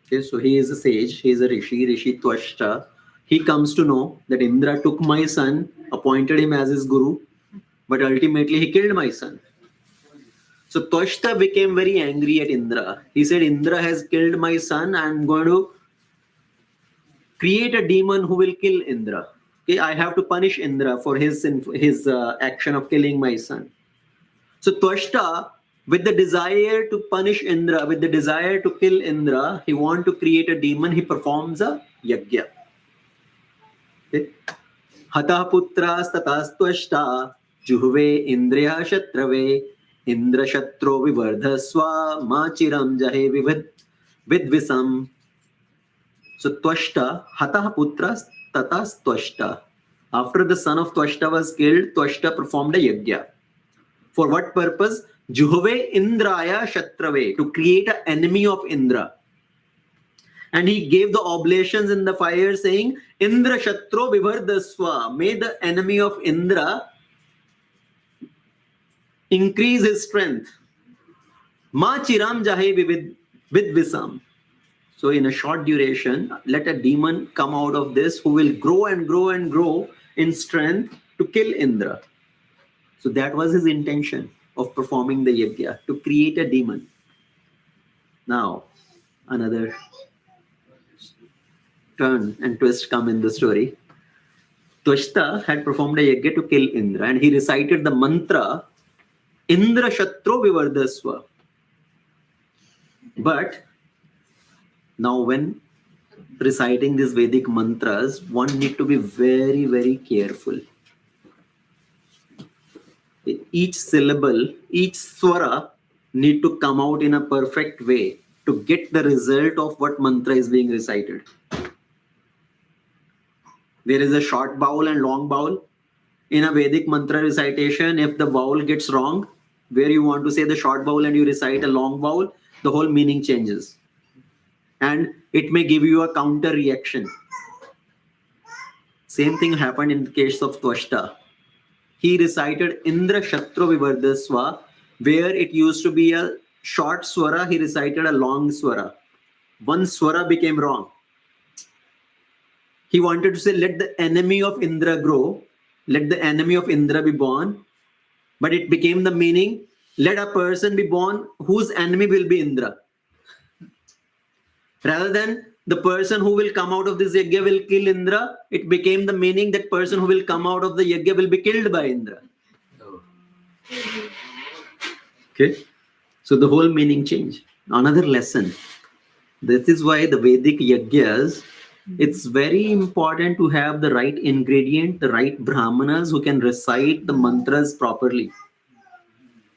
Okay, so he is a sage, he is a Rishi Twashta. He comes to know that Indra took my son, appointed him as his guru, but ultimately he killed my son. So Twashta became very angry at Indra. He said, Indra has killed my son, I'm going to create a demon who will kill Indra. Okay, I have to punish Indra for his action of killing my son. So Twashta, with the desire to punish Indra, with the desire to kill Indra, he wants to create a demon. He performs a yajna. Okay. Hatah putras tatas Twashta juhve indriya shatrave indra shatro vivardhaswa machiram jahe vidvisam. So Twashta, Hatah putras tatas Twashta. After the son of Twashta was killed, Twashta performed a yajna. For what purpose? Juhve Indraya Shatrave, to create an enemy of Indra. And he gave the oblations in the fire saying, Indra Shatro Vivardaswa, may the enemy of Indra increase his strength. Ma Chiram Jahe Vidvisam. So in a short duration, let a demon come out of this who will grow and grow and grow in strength to kill Indra. So that was his intention of performing the yajna, to create a demon. Now, another turn and twist come in the story. Twashta had performed a yajna to kill Indra, and he recited the mantra, Indra Shatro Vivardaswa. But now when reciting these Vedic mantras, one need to be very, very careful. Each syllable, each swara need to come out in a perfect way to get the result of what mantra is being recited. There is a short vowel and long vowel. In a Vedic mantra recitation, if the vowel gets wrong, where you want to say the short vowel and you recite a long vowel, the whole meaning changes. And it may give you a counter reaction. Same thing happened in the case of Twashta. He recited Indra Shatro Vivardaswa, where it used to be a short swara, he recited a long swara. One swara became wrong. He wanted to say, let the enemy of Indra grow, let the enemy of Indra be born, but it became the meaning, let a person be born whose enemy will be Indra. Rather than the person who will come out of this yajna will kill Indra, it became the meaning that person who will come out of the yajna will be killed by Indra. Okay, so the whole meaning changed. Another lesson. This is why the Vedic yajnas, it's very important to have the right ingredient, the right brahmanas who can recite the mantras properly.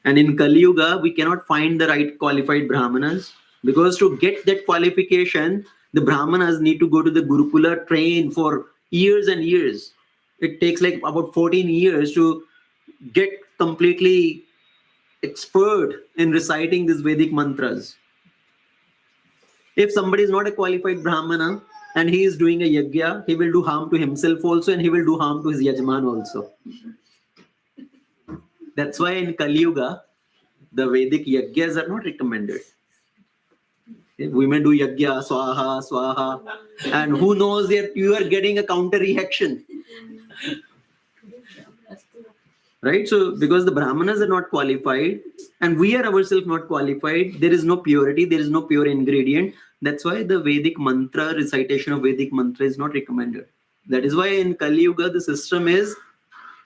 And in Kali Yuga, we cannot find the right qualified brahmanas, because to get that qualification, the brahmanas need to go to the Gurukula, train for years and years. It takes like about 14 years to get completely expert in reciting these Vedic mantras. If somebody is not a qualified brahmana and he is doing a yajna, he will do harm to himself also, and he will do harm to his yajman also. That's why in Kali Yuga, the Vedic yajnas are not recommended. We may do yajna, swaha, swaha, and who knows that you are getting a counter reaction. Right? So, because the brahmanas are not qualified and we are ourselves not qualified, there is no purity, there is no pure ingredient. That's why the Vedic mantra, recitation of Vedic mantra is not recommended. That is why in Kali Yuga, the system is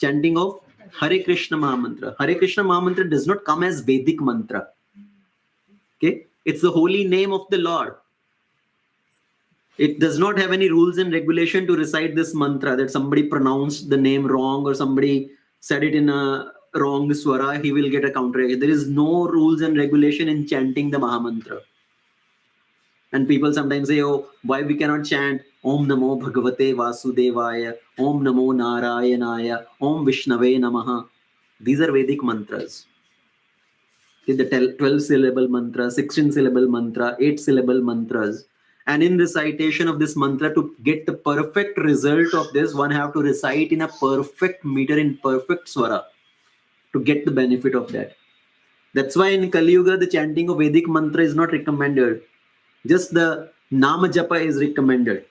chanting of Hare Krishna Mahamantra. Hare Krishna Mahamantra does not come as Vedic mantra. Okay? It's the holy name of the Lord. It does not have any rules and regulation to recite this mantra, that somebody pronounced the name wrong or somebody said it in a wrong swara, he will get a counter. There is no rules and regulation in chanting the Mahamantra. And people sometimes say, oh, why we cannot chant Om Namo Bhagavate Vasudevaya, Om Namo Narayanaya, Om Vishnave Namaha. These are Vedic mantras. The 12 syllable mantra, 16 syllable mantra, 8 syllable mantras. And in recitation of this mantra, to get the perfect result of this, one have to recite in a perfect meter, in perfect swara, to get the benefit of that. That's why in Kali Yuga, the chanting of Vedic mantra is not recommended. Just the Nama Japa is recommended.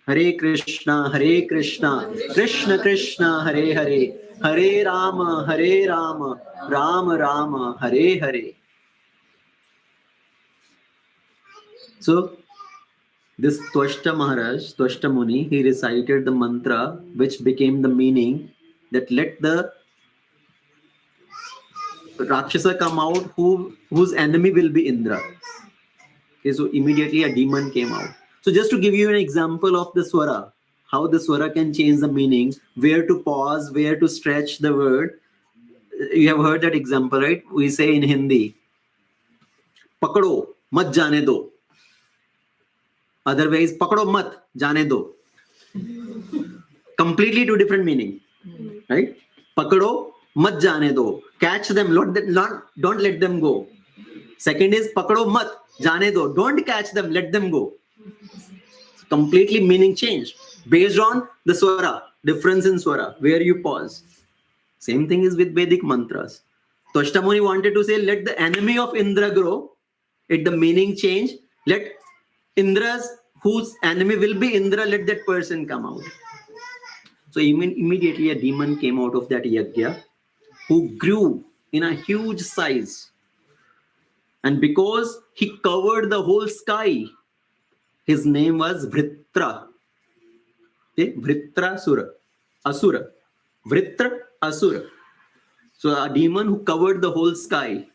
Hare Krishna, Krishna Krishna, Hare Hare, Hare Rama, Rama Rama, Hare Hare. So, this Twashta Maharaj, Twashta Muni, he recited the mantra which became the meaning that let the Rakshasa come out whose enemy will be Indra. Okay, so immediately a demon came out. So just to give you an example of the swara, how the swara can change the meaning, where to pause, where to stretch the word. You have heard that example, right? We say in Hindi, pakado, mat jane do. Otherwise, pakado mat, jane do. Completely two different meaning, right? Pakado, mat jane do. Catch them, don't let them go. Second is pakado mat, jane do. Don't catch them, let them go. Completely meaning change based on the swara, difference in swara, where you pause. Same thing is with Vedic mantras. Twashta Muni wanted to say, let the enemy of Indra grow. Let the meaning change. Let Indra's, whose enemy will be Indra, let that person come out. So immediately a demon came out of that yajna, who grew in a huge size. And because he covered the whole sky, his name was Vritra. Vritrasur. Asura. Vritrasur. So a demon who covered the whole sky.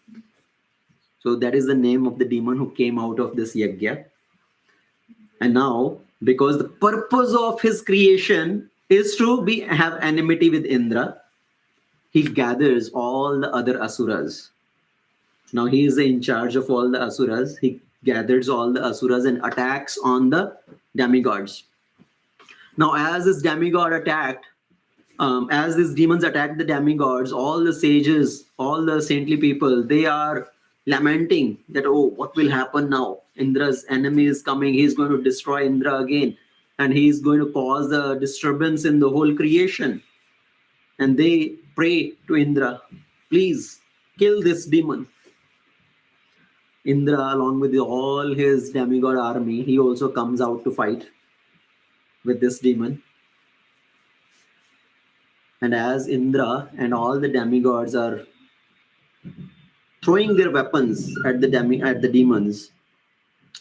So that is the name of the demon who came out of this yajna. And now, because the purpose of his creation is to have enmity with Indra, he gathers all the other asuras. Now he is in charge of all the asuras. He gathers all the asuras and attacks on the demigods. Now, as this demigod attacked, as these demons attacked the demigods, all the sages, all the saintly people, they are lamenting that, oh, what will happen now? Indra's enemy is coming. He's going to destroy Indra again. And he's going to cause a disturbance in the whole creation. And they pray to Indra, please kill this demon. Indra, along with all his demigod army, he also comes out to fight with this demon. And as Indra and all the demigods are throwing their weapons at the demons,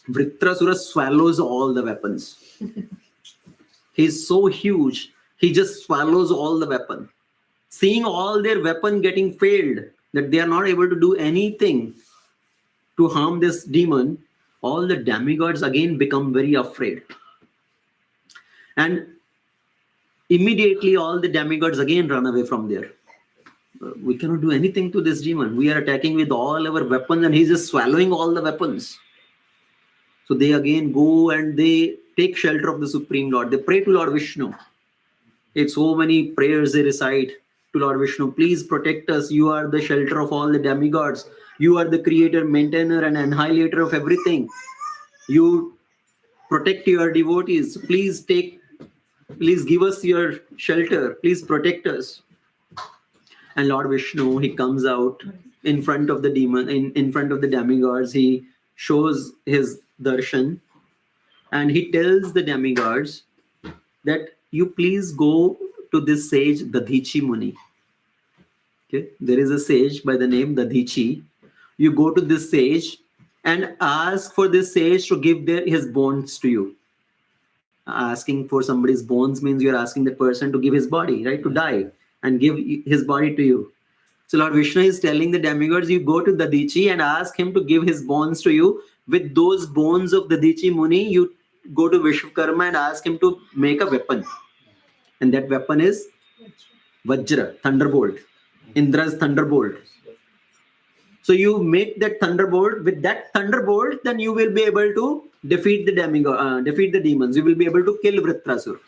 Vritrasura swallows all the weapons. He's so huge, he just swallows all the weapon. Seeing all their weapon getting failed, that they are not able to do anything to harm this demon, all the demigods again become very afraid. And immediately all the demigods again run away from there. We cannot do anything to this demon. We are attacking with all our weapons and he's just swallowing all the weapons. So they again go and they take shelter of the Supreme Lord. They pray to Lord Vishnu. It's so many prayers they recite to Lord Vishnu. Please protect us. You are the shelter of all the demigods. You are the creator, maintainer, and annihilator of everything. You protect your devotees. Please give us your shelter. Please protect us. And Lord Vishnu, he comes out in front of the demon, in front of the demigods. He shows his darshan and he tells the demigods that you please go to this sage Dadhichi Muni. Okay, there is a sage by the name Dadhichi. You go to this sage and ask for this sage to give his bones to you. Asking for somebody's bones means you're asking the person to give his body, right? To die and give his body to you. So Lord Vishnu is telling the demigods, you go to Dadichi and ask him to give his bones to you. With those bones of Dadichi Muni, you go to Vishwakarma and ask him to make a weapon. And that weapon is Vajra, thunderbolt. Indra's thunderbolt. So you make that thunderbolt. With that thunderbolt, then you will be able to defeat the defeat the demons. You will be able to kill Vritrasur.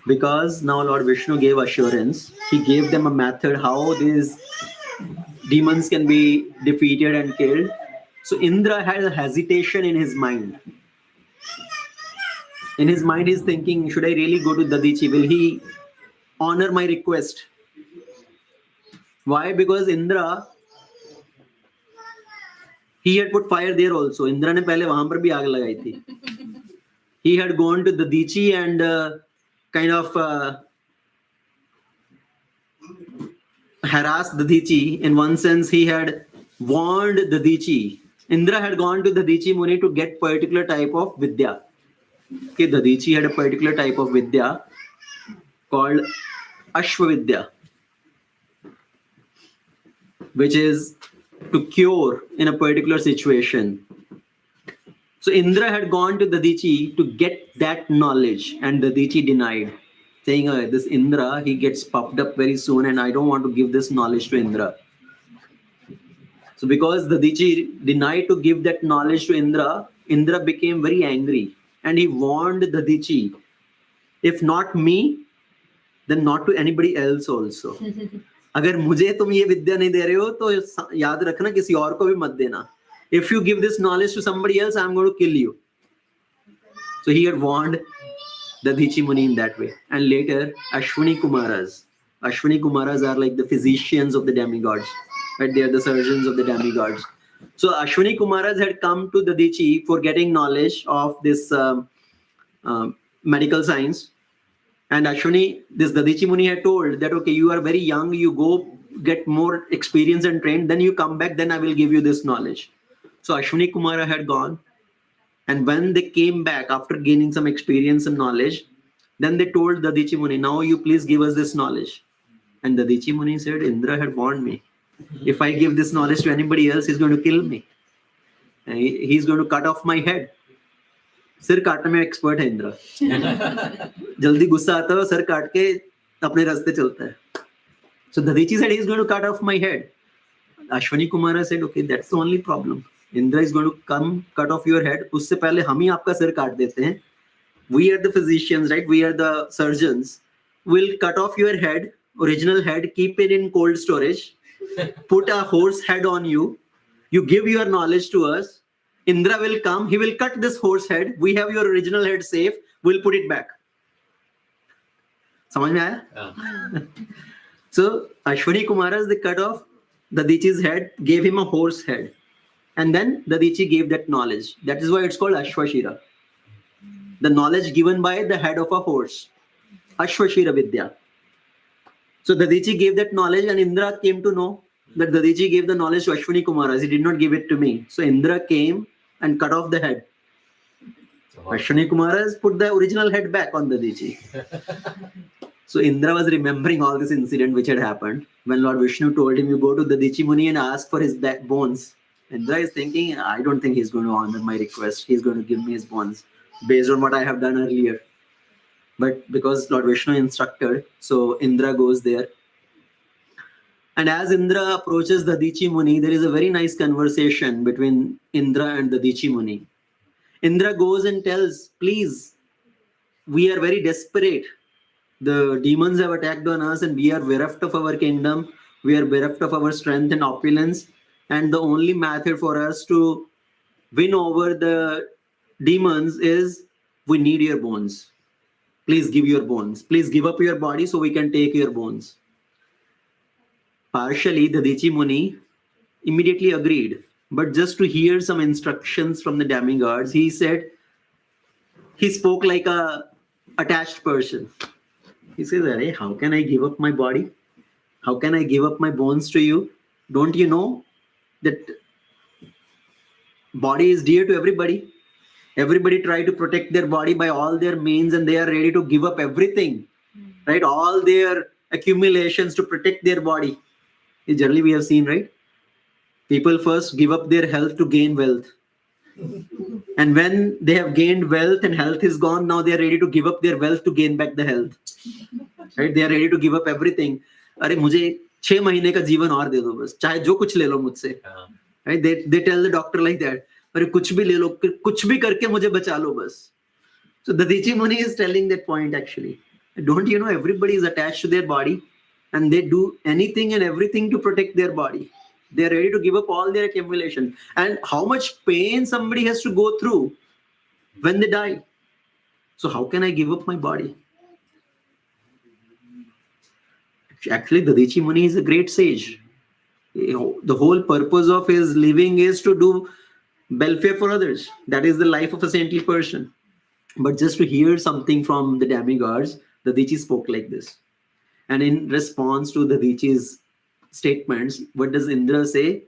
Because now Lord Vishnu gave assurance. He gave them a method how these demons can be defeated and killed. So Indra had a hesitation in his mind. In his mind, he's thinking, should I really go to Dadichi? Will he honor my request? Why? Because Indra, he had put fire there also. Indra ने पहले वहां पर भी आग लगाई थी. He had gone to Dadichi and kind of harassed Dadichi. In one sense, he had warned Dadichi. Indra had gone to Dadichi Muni to get particular type of Vidya. Okay, Dadichi had a particular type of Vidya called Ashwavidya, which is to cure in a particular situation. So Indra had gone to Dadichi to get that knowledge, and Dadichi denied, saying, this Indra, he gets puffed up very soon and I don't want to give this knowledge to Indra. So because Dadichi denied to give that knowledge to Indra, Indra became very angry and he warned Dadichi, if not me, then not to anybody else also. अगर मुझे तुम ये विद्या नहीं दे रहे हो तो याद रखना किसी और को भी मत देना. If you give this knowledge to somebody else, I'm going to kill you. So he had warned Dadichi Muni in that way. And later, Ashwini Kumaras. Ashwini Kumaras are like the physicians of the demigods. Right? They are the surgeons of the demigods. So Ashwini Kumaras had come to Dadichi for getting knowledge of this medical science. And Ashwini, this Dadichi Muni had told that, okay, you are very young, you go get more experience and trained, then you come back, then I will give you this knowledge. So Ashwini Kumara had gone. And when they came back after gaining some experience and knowledge, then they told Dadichi Muni, now you please give us this knowledge. And Dadichi Muni said, Indra had warned me. If I give this knowledge to anybody else, he's going to kill me. And he's going to cut off my head. सिर काटने में expert है इंद्र. जल्दी गुस्सा आता है, सिर काट के अपने रास्ते चलता है. So Dadichi said, he's going to cut off my head. Ashwini Kumara said, okay, that's the only problem. Indra is going to come cut off your head. उससे पहले हम ही आपका सिर काट देते हैं. We are the physicians, right? We are the surgeons. We'll cut off your head, original head, keep it in cold storage, put a horse head on you. You give your knowledge to us. Indra will come. He will cut this horse head. We have your original head safe. We'll put it back. समझ में आया? Yeah. So Ashwini Kumaras, they cut off Dadichi's head, gave him a horse head. And then Dadichi gave that knowledge. That is why it's called Ashwashira. The knowledge given by the head of a horse. Ashwashira Vidya. So Dadichi gave that knowledge and Indra came to know that Dadichi gave the knowledge to Ashwini Kumaras. He did not give it to me. So Indra came and cut off the head. Ashwini Kumaras put the original head back on Dadichi. So Indra was remembering all this incident which had happened. When Lord Vishnu told him, you go to Dadichi Muni and ask for his bones. Indra is thinking, I don't think he's going to honor my request. He's going to give me his bones based on what I have done earlier. But because Lord Vishnu instructed, so Indra goes there. And as Indra approaches Dadichi Muni, there is a very nice conversation between Indra and Dadichi Muni. Indra goes and tells, please, we are very desperate. The demons have attacked on us and we are bereft of our kingdom. We are bereft of our strength and opulence. And the only method for us to win over the demons is we need your bones. Please give your bones. Please give up your body so we can take your bones. Partially, Dadichi Muni immediately agreed. But just to hear some instructions from the demigods, he said, he spoke like a attached person. He says, Arey, how can I give up my body? How can I give up my bones to you? Don't you know that body is dear to everybody? Everybody try to protect their body by all their means and they are ready to give up everything, right? All their accumulations to protect their body. Generally we have seen, right? People first give up their health to gain wealth. And when they have gained wealth and health is gone, now they are ready to give up their wealth to gain back the health. Right? They are ready to give up everything. अरे मुझे 6 महीने का जीवन और दे दो बस, चाहे जो कुछ ले लो मुझसे. Right? They tell the doctor like that. अरे कुछ भी ले लो, कुछ भी करके मुझे बचा लो बस. So the Dadichi Muni is telling that point actually. Don't you know everybody is attached to their body and they do anything and everything to protect their body. They are ready to give up all their accumulation. And how much pain somebody has to go through when they die. So how can I give up my body? Actually, the Dadichi Muni is a great sage. The whole purpose of his living is to do welfare for others. That is the life of a saintly person. But just to hear something from the demigods, the Dadichi spoke like this. And in response to the Dadichi's statements, what does Indra say?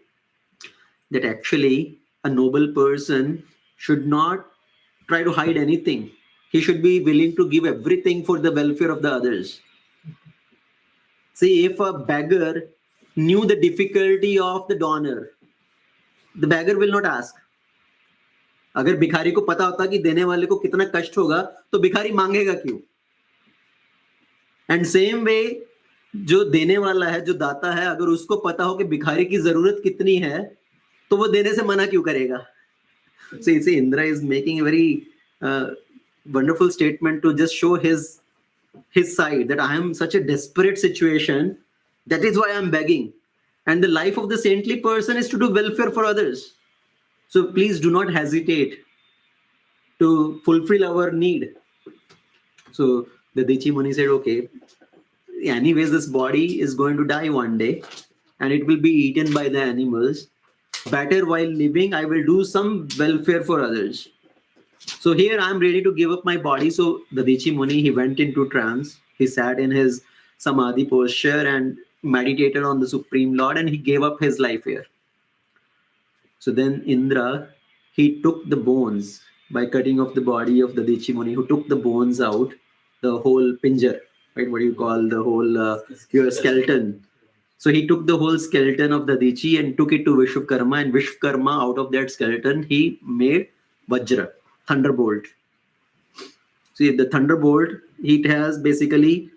That actually a noble person should not try to hide anything. He should be willing to give everything for the welfare of the others. See, if a beggar knew the difficulty of the donor, the beggar will not ask. अगर भिखारी को पता होता कि देने वाले को कितना कष्ट होगा तो भिखारी मांगेगा क्यों? एंड सेम वे जो देने वाला है, जो दाता है, अगर उसको पता हो कि भिखारी की जरूरत कितनी है तो वो देने से मना क्यों करेगा? So you see, Indra is making a very wonderful statement to just show his side, that I am such a desperate situation, that is why I am begging. And the life of the saintly person is to do welfare for others. So please do not hesitate to fulfill our need. So the Dadichi Muni said, okay, anyways, this body is going to die one day and it will be eaten by the animals. Better while living, I will do some welfare for others. So here I am ready to give up my body. So the Dadichi Muni, he went into trance. He sat in his samadhi posture and meditated on the Supreme Lord, and he gave up his life here. So then Indra, he took the bones by cutting off the body of the Dadichi Muni, who took the bones out, the whole pinjar, right? What do you call the whole your skeleton? So he took the whole skeleton of the Dadichi and took it to Vishwakarma, and Vishwakarma, out of that skeleton, he made Vajra, thunderbolt. See, the thunderbolt, it has basically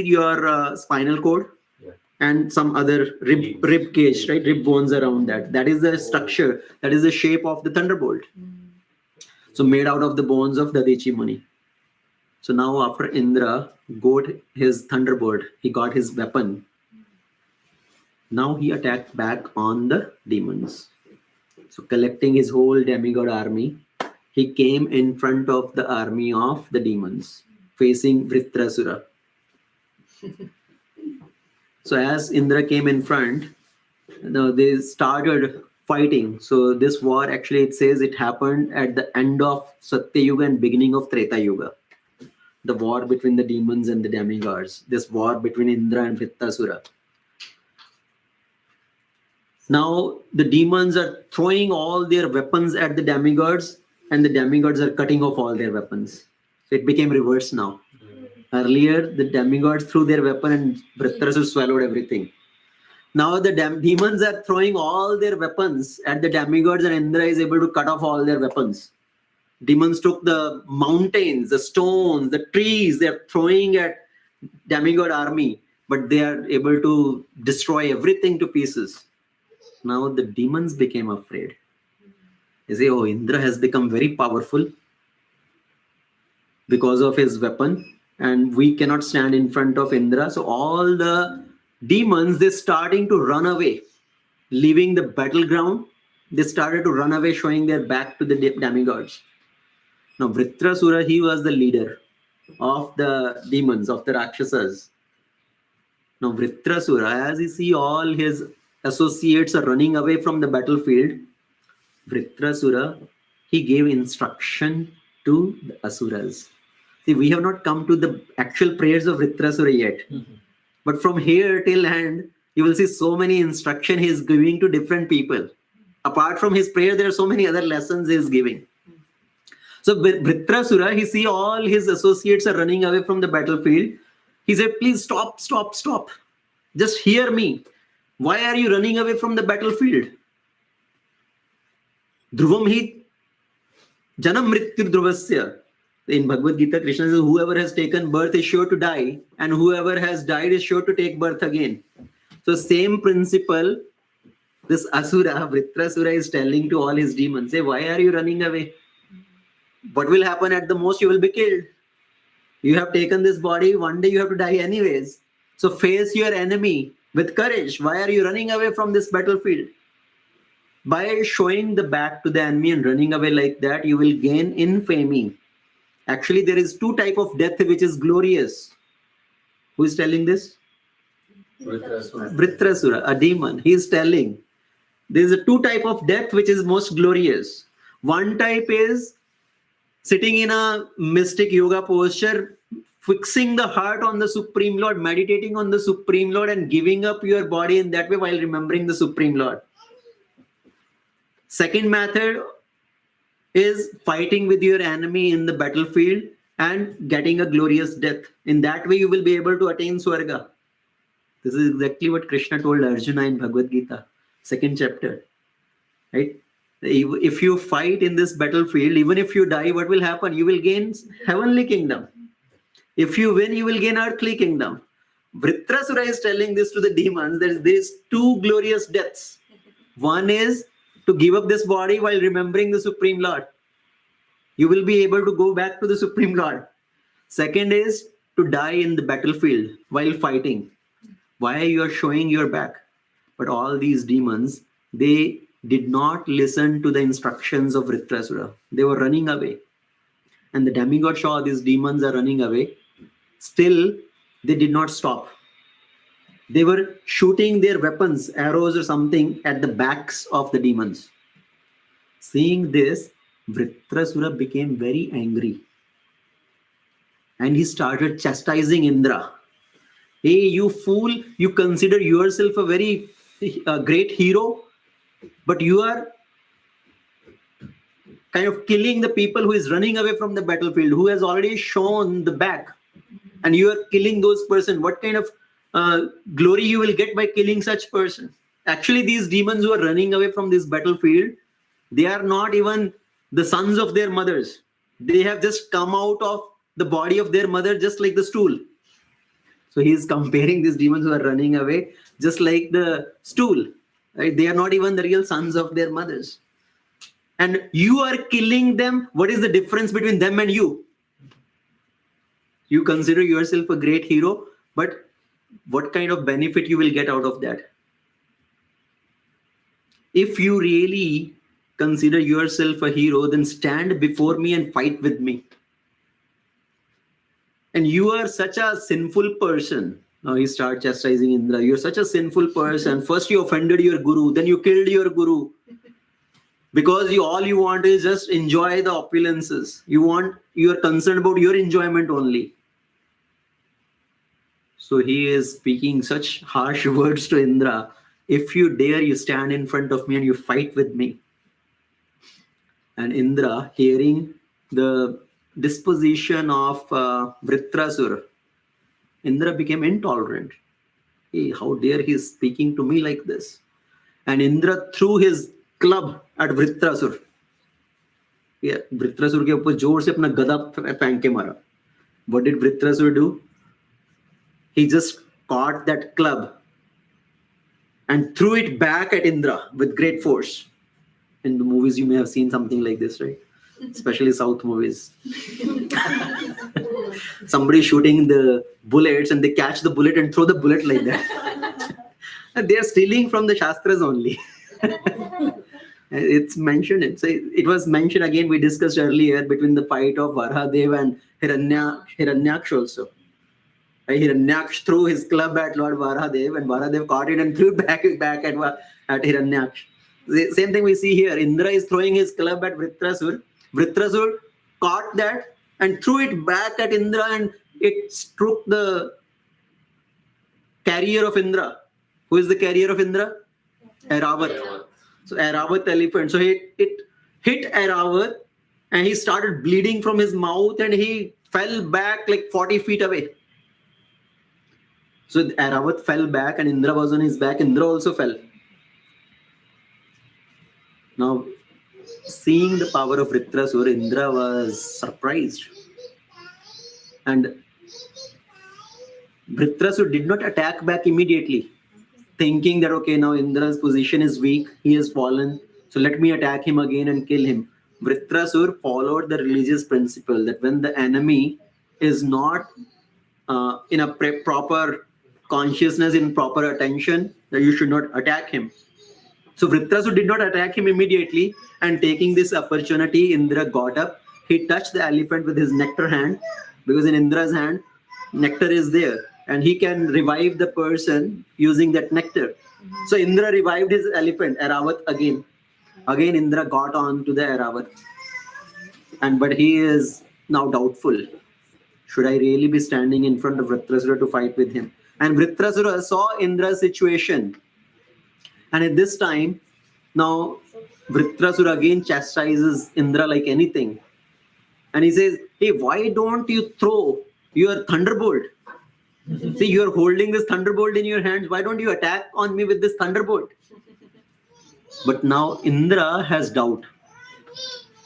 your spinal cord and some other rib cage, right? Rib bones around that. That is the structure, that is the shape of the thunderbolt. So made out of the bones of the Dadichi Muni. So now after Indra got his thunderbolt, he got his weapon. Now he attacked back on the demons. So collecting his whole demigod army, he came in front of the army of the demons, facing Vritrasura. So as Indra came in front, they started fighting. So this war, actually, it says it happened at the end of Satya Yuga and beginning of Treta Yuga. The war between the demons and the demigods. This war between Indra and Vritrasura. Now the demons are throwing all their weapons at the demigods, and the demigods are cutting off all their weapons. So it became reverse now. Earlier, the demigods threw their weapon and Vritrasura swallowed everything. Now the demons are throwing all their weapons at the demigods, and Indra is able to cut off all their weapons. Demons took the mountains, the stones, the trees, they are throwing at demigod army, but they are able to destroy everything to pieces. Now the demons became afraid. They say, oh, Indra has become very powerful because of his weapon, and we cannot stand in front of Indra. So all the demons, they're starting to run away, leaving the battleground. They started to run away, showing their back to the demigods. Now Vritrasura, he was the leader of the demons, of the Rakshasas. Now Vritrasura, as he see all his associates are running away from the battlefield, Vritrasura, he gave instruction to the Asuras. See, we have not come to the actual prayers of Vritrasura yet. But from here till end, you will see so many instruction he is giving to different people. Apart from his prayer, there are so many other lessons he is giving. So Vritrasura, he see all his associates are running away from the battlefield. He said, please stop. Just hear me. Why are you running away from the battlefield? Dhruvam hi janam mrityu dhruvasya. In Bhagavad Gita, Krishna says, whoever has taken birth is sure to die, and whoever has died is sure to take birth again. So same principle, this Asura, Vritrasura, is telling to all his demons, say, why are you running away? What will happen at the most? You will be killed. You have taken this body, one day you have to die anyways. So face your enemy with courage. Why are you running away from this battlefield? By showing the back to the enemy and running away like that, you will gain infamy. Actually, there is two type of death which is glorious. Who is telling this? Vritrasura, a demon. He is telling. There is a two type of death which is most glorious. One type is sitting in a mystic yoga posture, fixing the heart on the Supreme Lord, meditating on the Supreme Lord and giving up your body in that way while remembering the Supreme Lord. Second method is fighting with your enemy in the battlefield and getting a glorious death. In that way, you will be able to attain Swarga. This is exactly what Krishna told Arjuna in Bhagavad Gita, 2nd chapter. Right? If you fight in this battlefield, even if you die, what will happen? You will gain heavenly kingdom. If you win, you will gain earthly kingdom. Vritrasura is telling this to the demons. There is two glorious deaths. One is to give up this body while remembering the Supreme Lord. You will be able to go back to the Supreme Lord. Second is to die in the battlefield while fighting. Why you are showing your back? But all these demons, they did not listen to the instructions of Vritrasura. They were running away. And the demigod saw these demons are running away. Still, they did not stop. They were shooting their weapons, arrows or something, at the backs of the demons. Seeing this, Vritrasura became very angry. And he started chastising Indra. Hey, you fool, you consider yourself a very great hero, but you are kind of killing the people who is running away from the battlefield, who has already shown the back, and you are killing those person. What kind of glory you will get by killing such person? Actually, these demons who are running away from this battlefield, they are not even the sons of their mothers. They have just come out of the body of their mother, just like the stool. So he is comparing these demons who are running away just like the stool. Right? They are not even the real sons of their mothers. And you are killing them. What is the difference between them and you? You consider yourself a great hero, but what kind of benefit you will get out of that? If you really consider yourself a hero, then stand before me and fight with me. And you are such a sinful person. Now he starts chastising Indra. You're such a sinful person. First you offended your guru, then you killed your guru. Because all you want is just enjoy the opulences. You are concerned about your enjoyment only. So he is speaking such harsh words to Indra. If you dare, you stand in front of me and you fight with me. And Indra, hearing the disposition of Vritrasur, Indra became intolerant. Hey, how dare he is speaking to me like this? And Indra threw his club at Vritrasur. Yeah, Vritrasur के ऊपर जोर से अपना गदा फेंक के मारा. What did Vritrasur do? He just caught that club and threw it back at Indra with great force. In the movies, you may have seen something like this, right? Especially South movies. Somebody shooting the bullets and they catch the bullet and throw the bullet like that. And they are stealing from the Shastras only. It's mentioned. It was mentioned again, we discussed earlier, between the fight of Varahadev and Hiranyaksh also. Hiranyaksh threw his club at Lord Varahadev and Varahadev caught it and threw it back at Hiranyaksh. The same thing we see here. Indra is throwing his club at Vritrasur. Vritrasur caught that and threw it back at Indra and it struck the carrier of Indra. Who is the carrier of Indra? Airavat. So Airavat elephant. So it hit Airavat and he started bleeding from his mouth and he fell back like 40 feet away. So Airavat fell back and Indra was on his back. Indra also fell. Now, seeing the power of Vritrasur, Indra was surprised. And Vritrasur did not attack back immediately, thinking that, okay, now Indra's position is weak, he has fallen, so let me attack him again and kill him. Vritrasur followed the religious principle that when the enemy is not in a proper consciousness, in proper attention, that you should not attack him. So Vritrasur did not attack him immediately, and taking this opportunity, Indra got up. He touched the elephant with his nectar hand, because in Indra's hand, nectar is there, and he can revive the person using that nectar. So Indra revived his elephant, Airavat, again. Again, Indra got on to the Airavat, but he is now doubtful. Should I really be standing in front of Vritrasura to fight with him? And Vritrasura saw Indra's situation. And at this time, now Vritrasura again chastises Indra like anything. And he says, hey, why don't you throw your thunderbolt? See, you are holding this thunderbolt in your hands. Why don't you attack on me with this thunderbolt? But now Indra has doubt.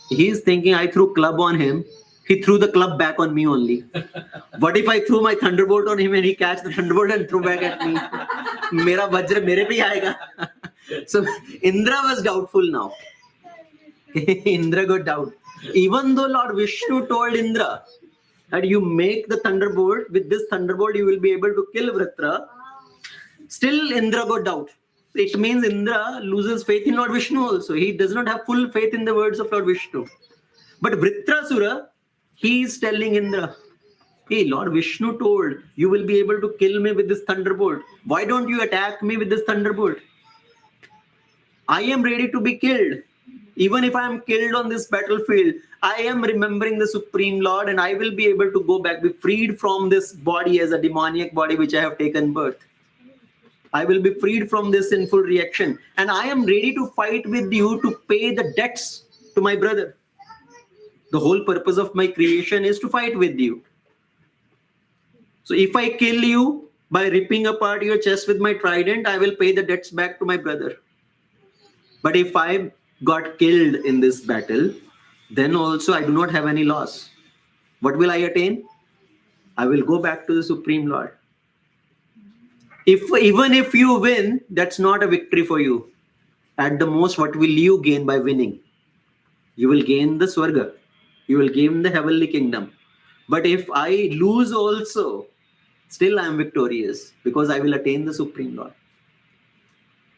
He is thinking, I threw club on him. He threw the club back on me only. What if I threw my thunderbolt on him and he catch the thunderbolt and threw back at me? Mera vajra mere pe aayega. So Indra was doubtful now. Indra got doubt. Even though Lord Vishnu told Indra that you make the thunderbolt, with this thunderbolt you will be able to kill Vritra, still Indra got doubt. It means Indra loses faith in Lord Vishnu also. He does not have full faith in the words of Lord Vishnu. But Vritrasura, he is telling Indra, hey, Lord Vishnu told you will be able to kill me with this thunderbolt. Why don't you attack me with this thunderbolt? I am ready to be killed. Even if I am killed on this battlefield, I am remembering the Supreme Lord and I will be able to go back, be freed from this body as a demoniac body which I have taken birth. I will be freed from this sinful reaction. And I am ready to fight with you to pay the debts to my brother. The whole purpose of my creation is to fight with you. So if I kill you by ripping apart your chest with my trident, I will pay the debts back to my brother. But if I got killed in this battle, then also I do not have any loss. What will I attain? I will go back to the Supreme Lord. Even if you win, that's not a victory for you. At the most, what will you gain by winning? You will gain the Swarga. You will gain the heavenly kingdom. But if I lose also, still I am victorious because I will attain the Supreme Lord.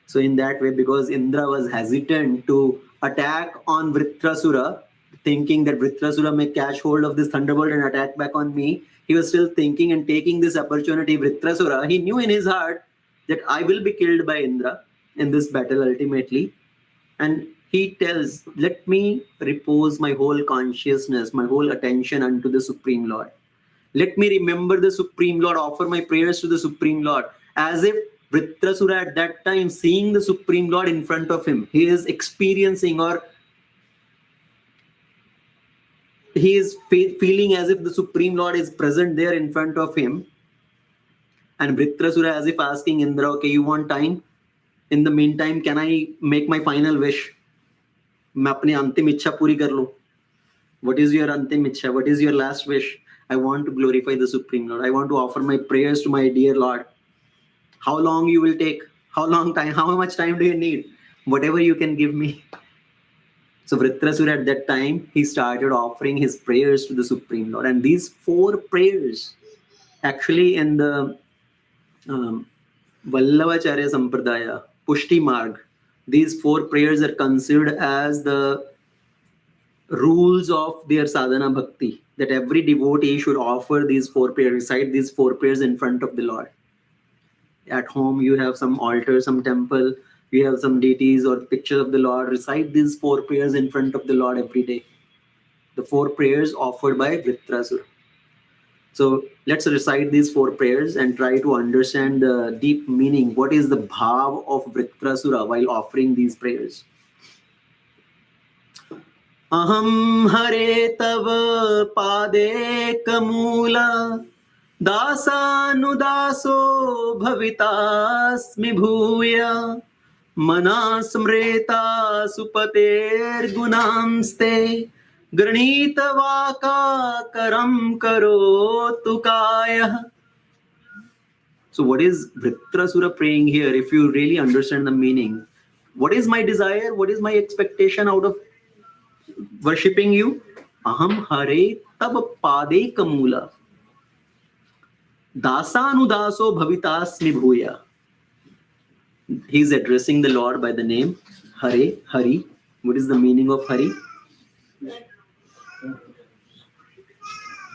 So in that way, because Indra was hesitant to attack on Vritrasura, thinking that Vritrasura may catch hold of this thunderbolt and attack back on me, he was still thinking and taking this opportunity. Vritrasura, he knew in his heart that I will be killed by Indra in this battle ultimately. And he tells, let me repose my whole consciousness, my whole attention unto the Supreme Lord. Let me remember the Supreme Lord, offer my prayers to the Supreme Lord. As if Vritrasura at that time, seeing the Supreme Lord in front of him, he is experiencing or he is feeling as if the Supreme Lord is present there in front of him. And Vritrasura as if asking Indra, okay, you want time? In the meantime, can I make my final wish? मैं अपनी अंतिम इच्छा पूरी कर लूं. What is your अंतिम इच्छा? What is your last wish? I want to glorify the Supreme Lord. I want to offer my prayers to my dear Lord. How long you will take? How long time? How much time do you need? Whatever you can give me. So Vritrasura at that time, he started offering his prayers to the Supreme Lord. And these 4 prayers, actually in the Vallavacharya Sampradaya, Pushti Marg, these 4 prayers are considered as the rules of their sadhana bhakti, that every devotee should offer these 4 prayers, recite these 4 prayers in front of the Lord. At home, you have some altar, some temple, you have some deities or picture of the Lord. Recite these 4 prayers in front of the Lord every day. The 4 prayers offered by Vritrasura. So let's recite these 4 prayers and try to understand the deep meaning. What is the bhav of Vritrasura while offering these prayers? Aham hare tava pade kamula Dasanudaso bhavitasmi bhuya mana smreta supater gunamste granita vaka karam karotu kaya. So what is Vritrasura praying here? If you really understand the meaning, what is my desire? What is my expectation out of worshipping you? Aham hare tab pade kamula. Dasanudaso bhavitasmi bhuya. He's addressing the Lord by the name Hare, Hari. What is the meaning of Hari?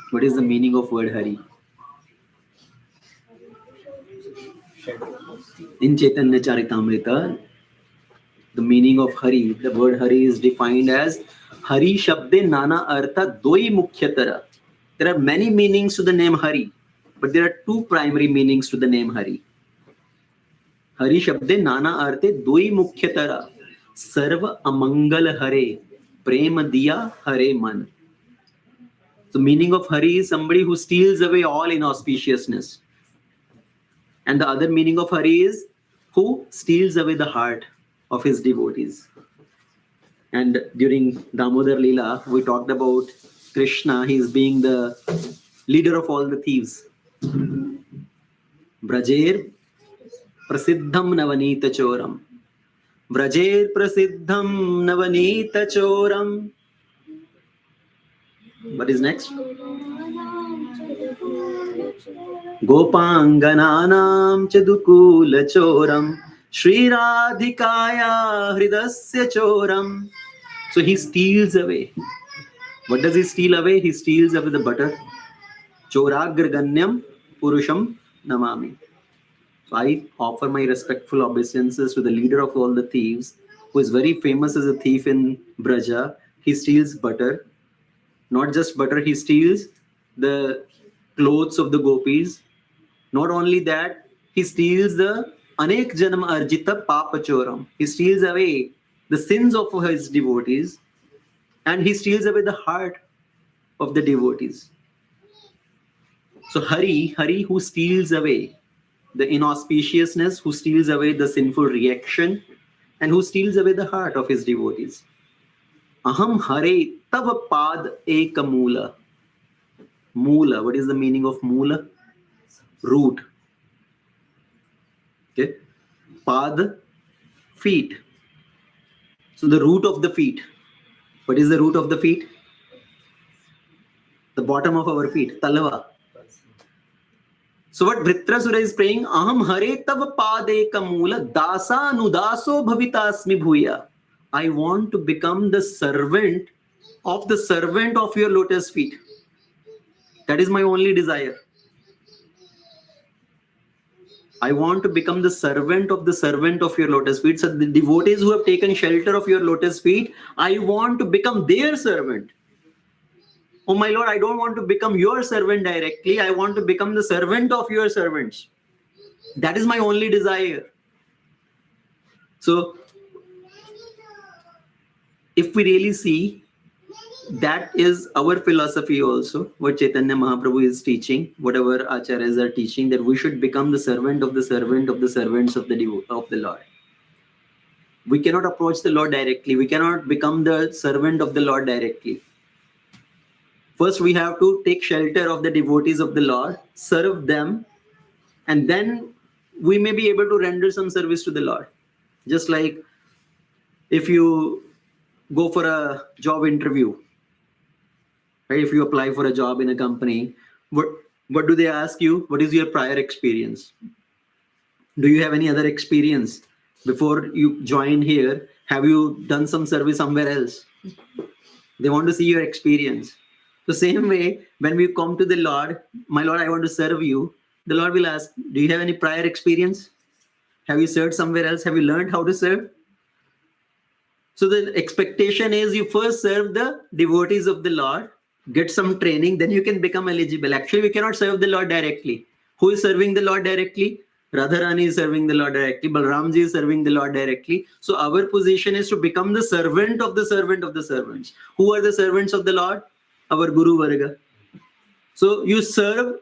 What is the meaning of word Hari? In Chaitanya Charitamrita, the meaning of Hari, the word Hari is defined as Hari Shabde Nana Artha Doi Mukhyatara. There are many meanings to the name Hari, but there are two primary meanings to the name Hari. Hari Shabde Nana Arte Doi Mukhyatara Sarva Amangal Hare Prema Diya Hare Man. The meaning of Hari is somebody who steals away all inauspiciousness. And the other meaning of Hari is who steals away the heart of his devotees. And during Damodar Leela, we talked about Krishna. He is being the leader of all the thieves. Brajer Prasiddham Navanita Choram. Brajer Prasiddham Navanita Choram. What is next? Gopangananam Chadukula Choram Shri Radhikaya Hridasya Choram. So he steals away. What does he steal away? He steals away the butter. Choragraganyam Purusham Namami. So I offer my respectful obeisances to the leader of all the thieves, who is very famous as a thief in Braja. He steals butter. Not just butter, he steals the clothes of the gopis. Not only that, he steals the Anek Janam Arjita Papachoram. He steals away the sins of his devotees, and he steals away the heart of the devotees. So Hari who steals away the inauspiciousness, who steals away the sinful reaction, and who steals away the heart of his devotees. Aham hare tava pad eka mula. Mula, what is the meaning of mula? Root. Okay. Pad, feet. So the root of the feet. What is the root of the feet? The bottom of our feet, talava. So what Vritrasura is praying, Aham hare tava padeka mula dasa nudaso bhavitasmi bhuya. I want to become the servant of your lotus feet. That is my only desire. I want to become the servant of your lotus feet. So the devotees who have taken shelter of your lotus feet, I want to become their servant. Oh my Lord, I don't want to become your servant directly. I want to become the servant of your servants. That is my only desire. So, if we really see, that is our philosophy also, what Chaitanya Mahaprabhu is teaching, whatever acharyas are teaching, that we should become the servant of the servant of the servants of the Lord. We cannot approach the Lord directly. We cannot become the servant of the Lord directly. First, we have to take shelter of the devotees of the Lord, serve them, and then we may be able to render some service to the Lord. Just like if you go for a job interview, right? If you apply for a job in a company, what do they ask you? What is your prior experience? Do you have any other experience before you join here? Have you done some service somewhere else? They want to see your experience. The same way, when we come to the Lord, my Lord, I want to serve you. The Lord will ask, do you have any prior experience? Have you served somewhere else? Have you learned how to serve? So the expectation is you first serve the devotees of the Lord, get some training, then you can become eligible. Actually, we cannot serve the Lord directly. Who is serving the Lord directly? Radharani is serving the Lord directly. Balramji is serving the Lord directly. So our position is to become the servant of the servant of the servants. Who are the servants of the Lord? Our Guru Varga. So you serve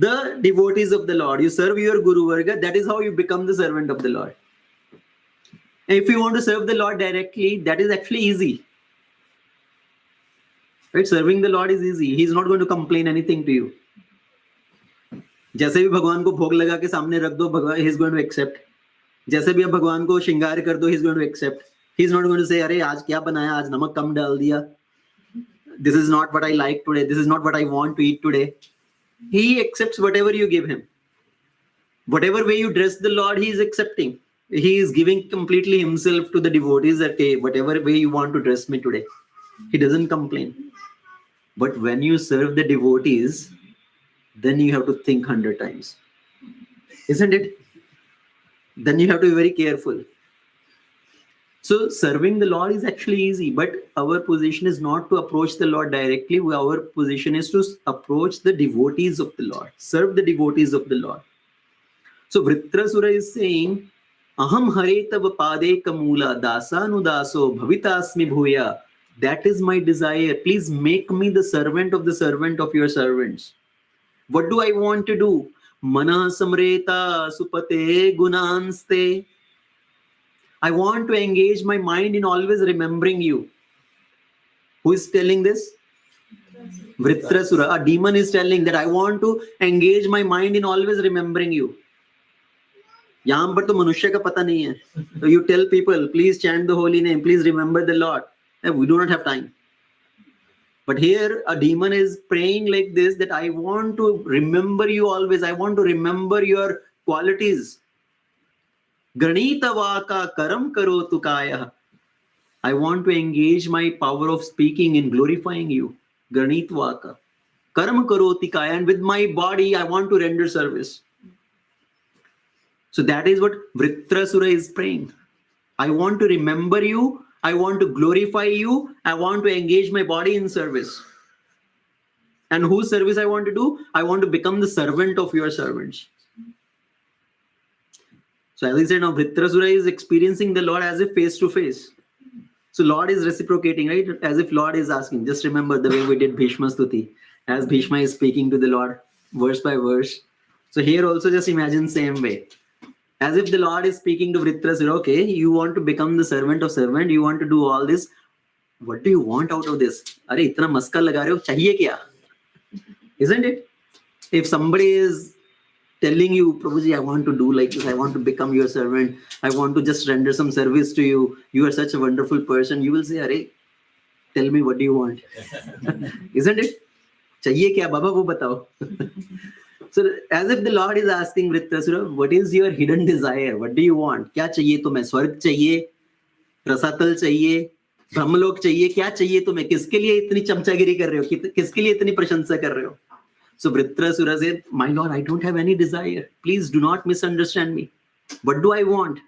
the devotees of the Lord. You serve your Guru Varga. That is how you become the servant of the Lord. And if you want to serve the Lord directly, that is actually easy. Right? Serving the Lord is easy. He is not going to complain anything to you. जैसे भी भगवान को भोग लगा के सामने रख दो, भगवान he is going to accept. जैसे भी आप भगवान को श्रृंगार कर दो, he is going to accept. He is not going to say, अरे आज क्या बनाया, आज नमक कम डाल दिया. This is not what I like today. This is not what I want to eat today. He accepts whatever you give him. Whatever way you dress the Lord, he is accepting. He is giving completely himself to the devotees that, hey, whatever way you want to dress me today. He doesn't complain. But when you serve the devotees, then you have to think 100 times. Isn't it? Then you have to be very careful. So serving the Lord is actually easy, but our position is not to approach the Lord directly. Our position is to approach the devotees of the Lord, serve the devotees of the Lord. So Vritrasura is saying, Aham hare tava pade kamula dasanudaso bhavitasmi bhuya. That is my desire. Please make me the servant of your servants. What do I want to do? Mana samreta supate gunanste. I want to engage my mind in always remembering you. Who is telling this? Vritrasura. A demon is telling that I want to engage my mind in always remembering you. यहाँ पर तो मनुष्य का पता नहीं है. So you tell people, please chant the holy name, please remember the Lord. And we do not have time. But here a demon is praying like this, that I want to remember you always. I want to remember your qualities. Granita vaka karam karotu kaya. I want to engage my power of speaking in glorifying you. Granit vaka. Karam karoti kaya. And with my body, I want to render service. So that is what Vritrasura is praying. I want to remember you. I want to glorify you. I want to engage my body in service. And whose service I want to do? I want to become the servant of your servants. So as I said, now Vritrasura is experiencing the Lord as if face to face. So Lord is reciprocating, right? As if Lord is asking. Just remember the way we did Bhishma Stuti. As Bhishma is speaking to the Lord, verse by verse. So here also just imagine same way. As if the Lord is speaking to Vritrasura, okay, you want to become the servant of servant, you want to do all this. What do you want out of this? Arey, itna maska laga rahe ho, chahiye kya? Isn't it? If somebody is telling you, Prabhuji, I want to do like this, I want to become your servant, I want to just render some service to you, you are such a wonderful person, you will say, Arey, tell me what do you want? Isn't it? Chahiye kya, Baba, wo batao. So as if the Lord is asking Vritrasura, what is your hidden desire? What do you want? क्या चाहिए तुम्हें? स्वर्ग चाहिए, रसातल चाहिए, ब्रह्मलोक चाहिए, क्या चाहिए तुम्हें? किसके लिए इतनी चमचागिरी कर रहे हो? किसके लिए इतनी प्रशंसा कर रहे हो? So Vritrasura said, my Lord, I don't have any desire. Please do not misunderstand me. What do I want?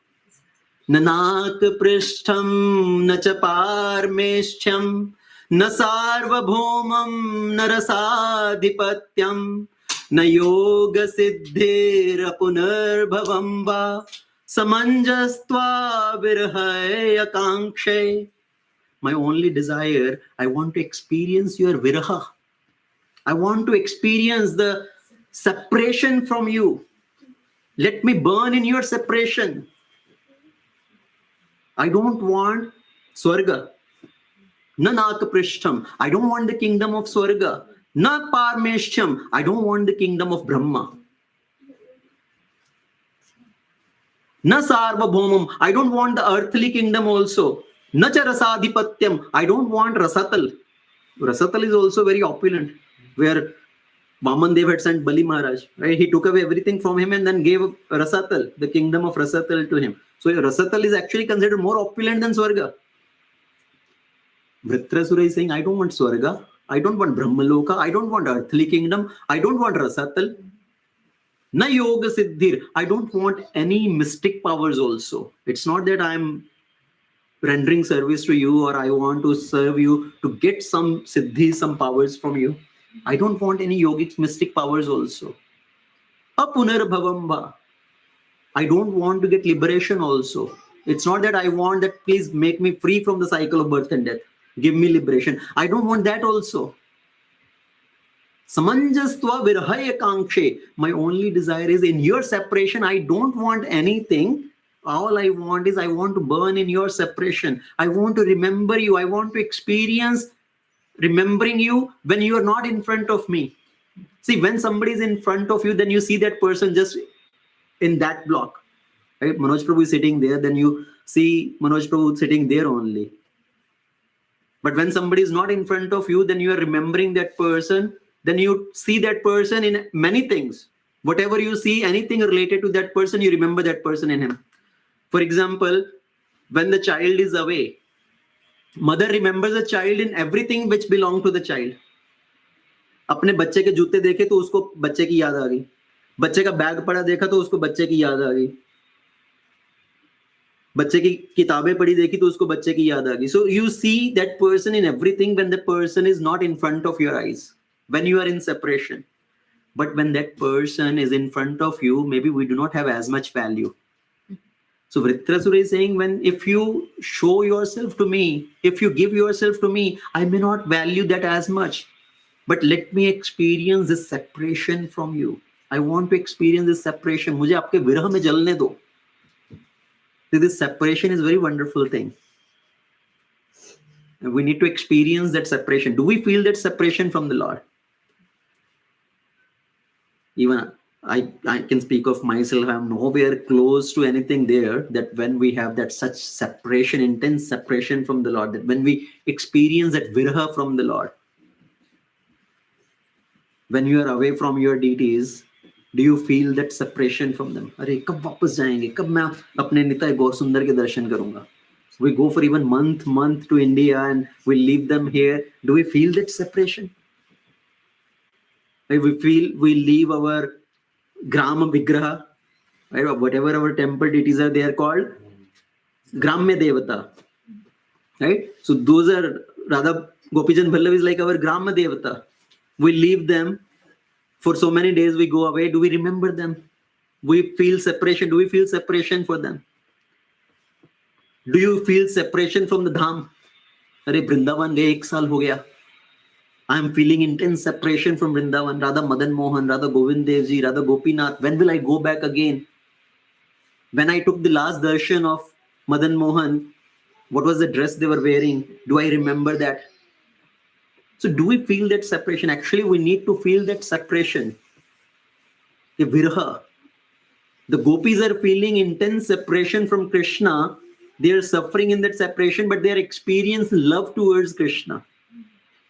Nanak prishtham na cha parmeshtham na sarvabhaumam na rasadhipatyam na yoga siddhir punarbhavam va samanjastva virhaya akankshe. My only desire, I want to experience your viraha. I want to experience the separation from you. Let me burn in your separation. I don't want Swarga. Na Nakaprishtham. I don't want the kingdom of Swarga. Na Parmeshtham. I don't want the kingdom of Brahma. Na Sarvabhaumam. I don't want the earthly kingdom also. Na cha Rasadhipatyam. I don't want Rasatal. Rasatal is also very opulent, where Vaman Dev had sent Bali Maharaj. Right? He took away everything from him and then gave Rasatal, the kingdom of Rasatal, to him. So Rasatal is actually considered more opulent than Swarga. Vritrasura is saying, I don't want Swarga. I don't want Brahmaloka. I don't want earthly kingdom. I don't want Rasatal. Na Yoga Siddhir. I don't want any mystic powers also. It's not that I'm rendering service to you or I want to serve you to get some siddhi, some powers from you. I don't want any yogic mystic powers also. Apunarbhavam va. I don't want to get liberation also. It's not that I want that please make me free from the cycle of birth and death. Give me liberation. I don't want that also. Samanjastva virhaya kankshe. My only desire is in your separation. I don't want anything. All I want is I want to burn in your separation. I want to remember you. I want to experience remembering you when you are not in front of me. See, when somebody is in front of you, then you see that person just in that block. Right? Manoj Prabhu is sitting there, then you see Manoj Prabhu sitting there only. But when somebody is not in front of you, then you are remembering that person. Then you see that person in many things. Whatever you see, anything related to that person, you remember that person in him. For example, when the child is away, mother remembers the child in everything which belongs to the child. अपने बच्चे के जूते देखे तो उसको बच्चे की याद आ गई, बच्चे का बैग पड़ा देखा तो उसको बच्चे की याद आ गई, बच्चे की किताबें पढ़ी देखी तो उसको बच्चे की याद आ गई. So you see that person in everything when the person is not in front of your eyes, when you are in separation. But when that person is in front of you, maybe we do not have as much value. So Vritrasur is saying, if you show yourself to me, if you give yourself to me, I may not value that as much. But let me experience this separation from you. I want to experience this separation. मुझे आपके विरह में जलने दो. This separation is a very wonderful thing. And we need to experience that separation. Do we feel that separation from the Lord? Even I can speak of myself. I'm nowhere close to anything there. That when we have that such separation, intense separation from the Lord, that when we experience that viraha from the Lord, when you are away from your deities, do you feel that separation from them? अरे कब वापस जाएंगे? कब मैं अपने निताय गौर सुंदर के दर्शन करूंगा? We go for even month to India and we leave them here. Do we feel that separation? We leave our Grama Vigraha, right? Whatever our temple deities are, they are called Gramya Devata, right? So those are Radha Gopijan Bhallav is like our Gramya Devata. We leave them for so many days. We go away. Do we remember them? We feel separation. Do we feel separation for them? Do you feel separation from the Dham? अरे वृंदावन गए 1 साल हो गया. I am feeling intense separation from Vrindavan, Radha Madan Mohan, Radha Govind Dev Ji, Radha Gopinath. When will I go back again? When I took the last darshan of Madan Mohan, what was the dress they were wearing? Do I remember that? So do we feel that separation? Actually, we need to feel that separation. The virha. The gopis are feeling intense separation from Krishna. They are suffering in that separation, but they are experiencing love towards Krishna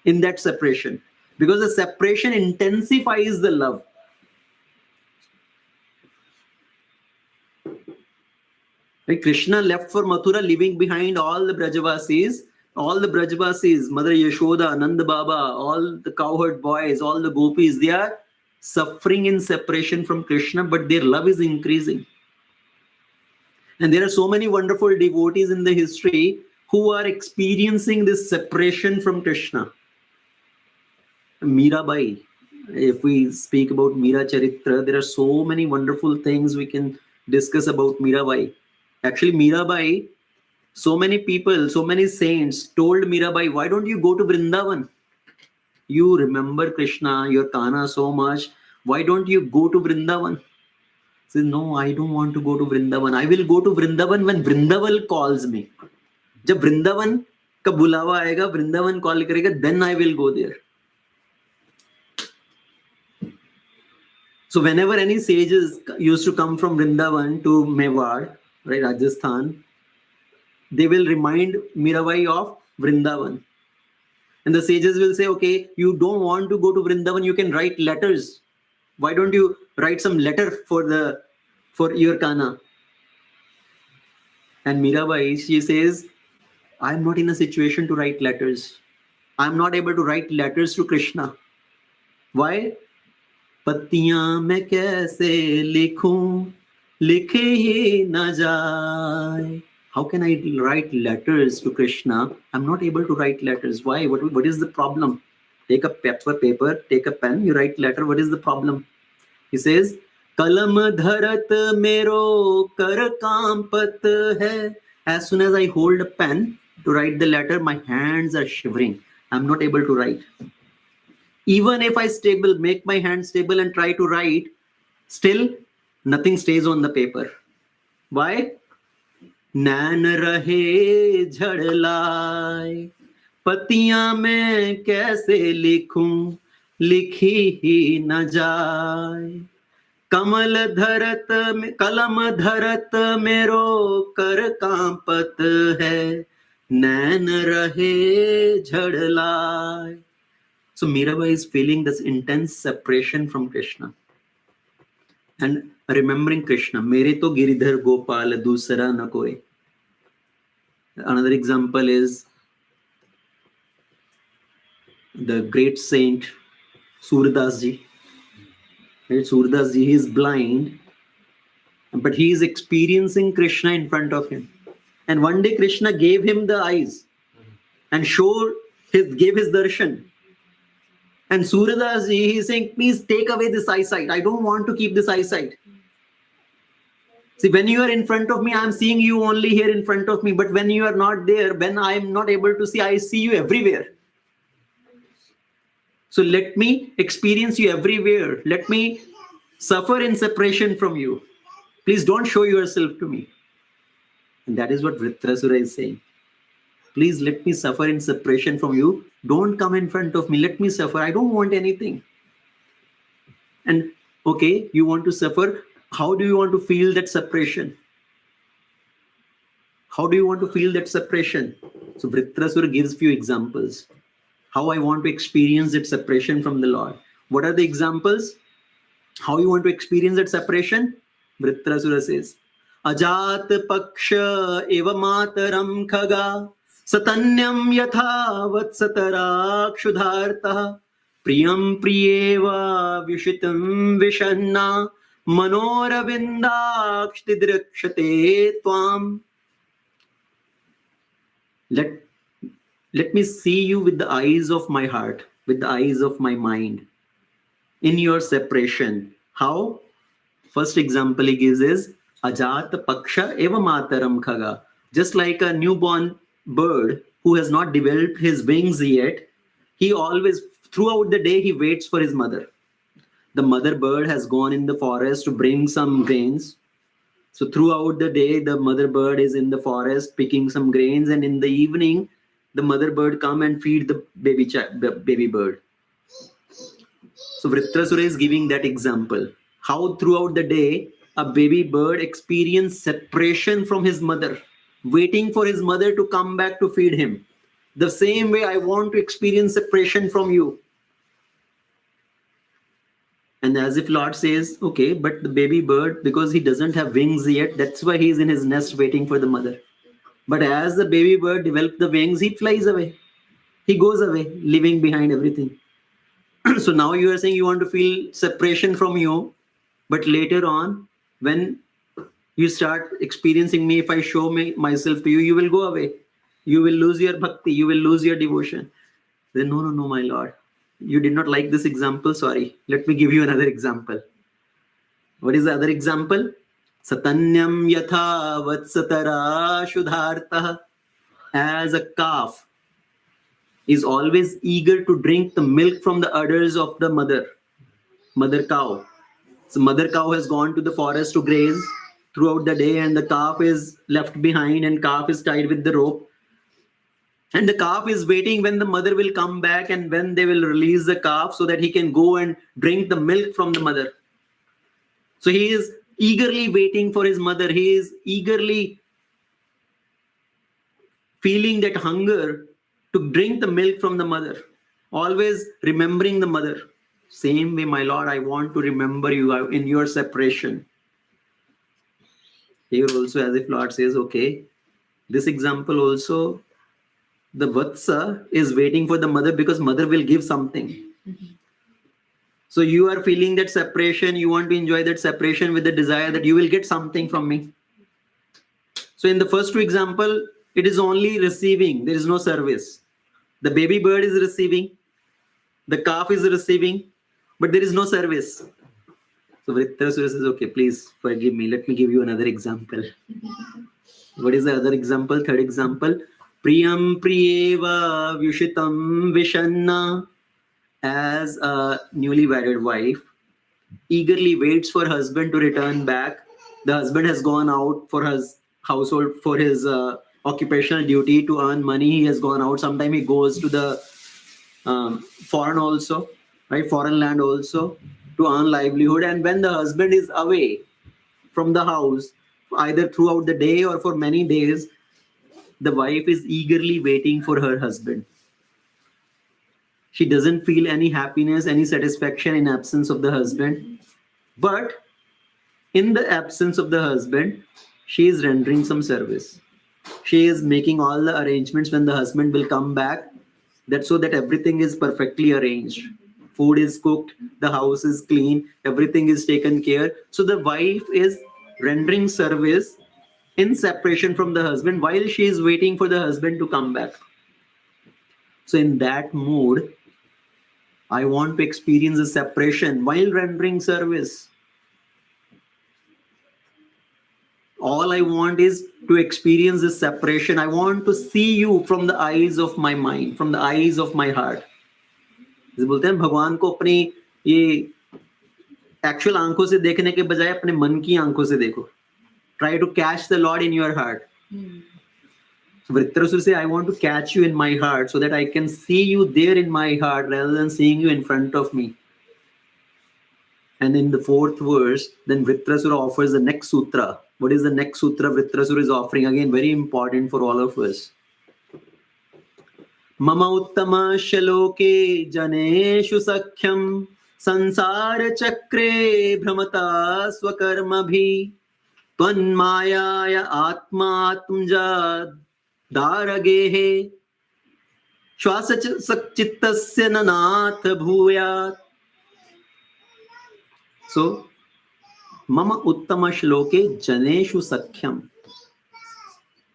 in that separation, because the separation intensifies the love. Right? Krishna left for Mathura, leaving behind all the Brajavasis, Mother Yashoda, Nanda Baba, all the cowherd boys, all the gopis. They are suffering in separation from Krishna, but their love is increasing. And there are so many wonderful devotees in the history who are experiencing this separation from Krishna. Mirabai, if we speak about Mira Charitra, there are so many wonderful things we can discuss about Mirabai. Actually, Mirabai, so many people, so many saints told Mirabai, why don't you go to Vrindavan? You remember Krishna, your Kana so much. Why don't you go to Vrindavan? She says, no, I don't want to go to Vrindavan. I will go to Vrindavan when Vrindavan calls me. जब Vrindavan का बुलावा आएगा, Vrindavan call करेगा, then I will go there. So whenever any sages used to come from Vrindavan to Mewar, right, Rajasthan, they will remind Mirabai of Vrindavan. And the sages will say, okay, you don't want to go to Vrindavan, you can write letters. Why don't you write some letter for your Kana? And Mirabai, she says, I'm not in a situation to write letters. I'm not able to write letters to Krishna. Why? पत्तियां मैं कैसे लिखूं, लिखे ही न जाए. How can I write letters to Krishna? I'm not able to write letters. Why? What is the problem? Take a paper, take a pen, you write letter. What is the problem? He says, Kalam dharat mero kar kampat hai. As soon as I hold a pen to write the letter, my hands are shivering. I'm not able to write. Even if I make my hand stable and try to write, still nothing stays on the paper. Why? नैन रहे झड़ लाए, पतियां मैं कैसे लिखूं, लिखी ही न जाए. कलम धरत मेरो कर कांपत है, नैन रहे झड़ लाए. So Mirabai is feeling this intense separation from Krishna and remembering Krishna. Mere to Giridhar Gopal dusra na koi. Another example is the great saint Surdas ji. Right? Surdas ji, he is blind, but he is experiencing Krishna in front of him. And one day Krishna gave him the eyes and gave his darshan. And Surdas ji, he is saying, please take away this eyesight. I don't want to keep this eyesight. See, when you are in front of me, I am seeing you only here in front of me. But when you are not there, when I am not able to see, I see you everywhere. So let me experience you everywhere. Let me suffer in separation from you. Please don't show yourself to me. And that is what Vritrasura is saying. Please let me suffer in separation from you. Don't come in front of me. Let me suffer. I don't want anything. And okay, you want to suffer. How do you want to feel that separation? How do you want to feel that separation? So Vritrasura gives few examples. How I want to experience that separation from the Lord. What are the examples? How you want to experience that separation? Vritrasura says, Ajat paksha eva mataram khaga satanyam yatha vatsatara kshudhartah priyam priyeva vishitam vishanna manoravindakshti drakshate tvam. Let me see you with the eyes of my heart, with the eyes of my mind, in your separation. How? First example he gives is Ajat Paksha Eva Mataram Khaga. Just like a newborn bird who has not developed his wings yet, he always, throughout the day, he waits for his mother. The mother bird has gone in the forest to bring some grains. So throughout the day, the mother bird is in the forest picking some grains, and in the evening, the mother bird come and feed the baby bird. So Vritrasura is giving that example. How throughout the day, a baby bird experiences separation from his mother, waiting for his mother to come back to feed him. The same way I want to experience separation from you. And as if Lord says, okay, but the baby bird, because he doesn't have wings yet, that's why he's in his nest waiting for the mother. But as the baby bird develops the wings, he flies away. He goes away, leaving behind everything. So now you are saying you want to feel separation from you, but later on, when you start experiencing me, if I show myself to you, you will go away. You will lose your bhakti, you will lose your devotion. Then no, my Lord. You did not like this example, sorry. Let me give you another example. What is the other example? Satanyam yatha vatsatara shudhartah. As a calf is always eager to drink the milk from the udders of the mother cow. So mother cow has gone to the forest to graze throughout the day, and the calf is left behind, and calf is tied with the rope. And the calf is waiting when the mother will come back and when they will release the calf so that he can go and drink the milk from the mother. So he is eagerly waiting for his mother. He is eagerly feeling that hunger to drink the milk from the mother, always remembering the mother. Same way, my Lord, I want to remember you in your separation. Here also, as if Lord says, okay, this example also, the Vatsa is waiting for the mother because mother will give something. So you are feeling that separation, you want to enjoy that separation with the desire that you will get something from me. So in the first two example, it is only receiving, there is no service. The baby bird is receiving, the calf is receiving, but there is no service. So Vritrasura says, okay, please forgive me. Let me give you another example. What is the other example? Third example. Priyam priyeva vyushitam vishanna as a newly wedded wife, eagerly waits for husband to return back. The husband has gone out for his household, for his occupational duty to earn money. He has gone out. Sometime he goes to the foreign also, right? Foreign land also to earn livelihood. And when the husband is away from the house, either throughout the day or for many days, the wife is eagerly waiting for her husband. She doesn't feel any happiness, any satisfaction in absence of the husband. But in the absence of the husband, she is rendering some service. She is making all the arrangements when the husband will come back, that so that everything is perfectly arranged. Food is cooked, the house is clean, everything is taken care. So the wife is rendering service in separation from the husband while she is waiting for the husband to come back. So in that mood, I want to experience a separation while rendering service. All I want is to experience this separation. I want to see you from the eyes of my mind, from the eyes of my heart. जैसे बोलते हैं भगवान को अपनी ये actual आंखों से देखने के बजाय अपने मन की आंखों से देखो. Try to catch the Lord in your heart. So Vritrasur say, I want to catch you in my heart so that I can see you there in my heart rather than seeing you in front of me. And in the fourth verse, then Vritrasur offers the next sutra. What is the next sutra Vritrasur is offering? Again, very important for all of us. Mama uttama shaloke janeshu sakhyam sansara chakre bhramata swakarma bhi tvanmayaya atmatmja daragehe shwasachittasya nanath bhuyat. So, Mama uttama shloke janeshu sakhyam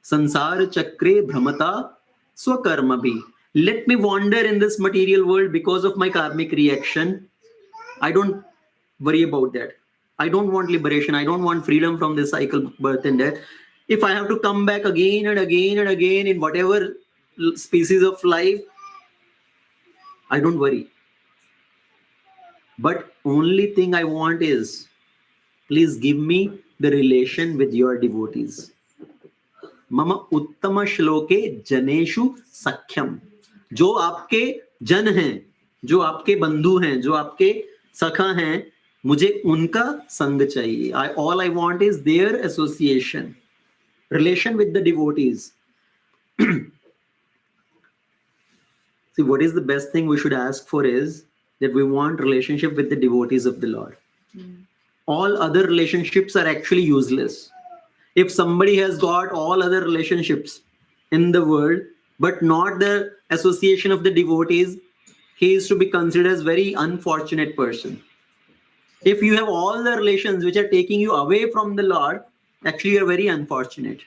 sansara chakre bhramata swakarmabhi. Let me wander in this material world because of my karmic reaction. I don't worry about that. I don't want liberation. I don't want freedom from this cycle of birth and death. If I have to come back again and again and again in whatever species of life, I don't worry. But only thing I want is, please give me the relation with your devotees. Mama uttama shloke janeshu sakhyam. जो आपके जन हैं, जो आपके बंधु हैं, जो आपके सखा हैं, मुझे उनका संग चाहिए. All I want is their association, relation with the devotees. See, what is the best thing we should ask for is that we want relationship with the devotees of the Lord. All other relationships are actually useless. If somebody has got all other relationships in the world, but not the association of the devotees, he is to be considered as very unfortunate person. If you have all the relations which are taking you away from the Lord, actually you are very unfortunate.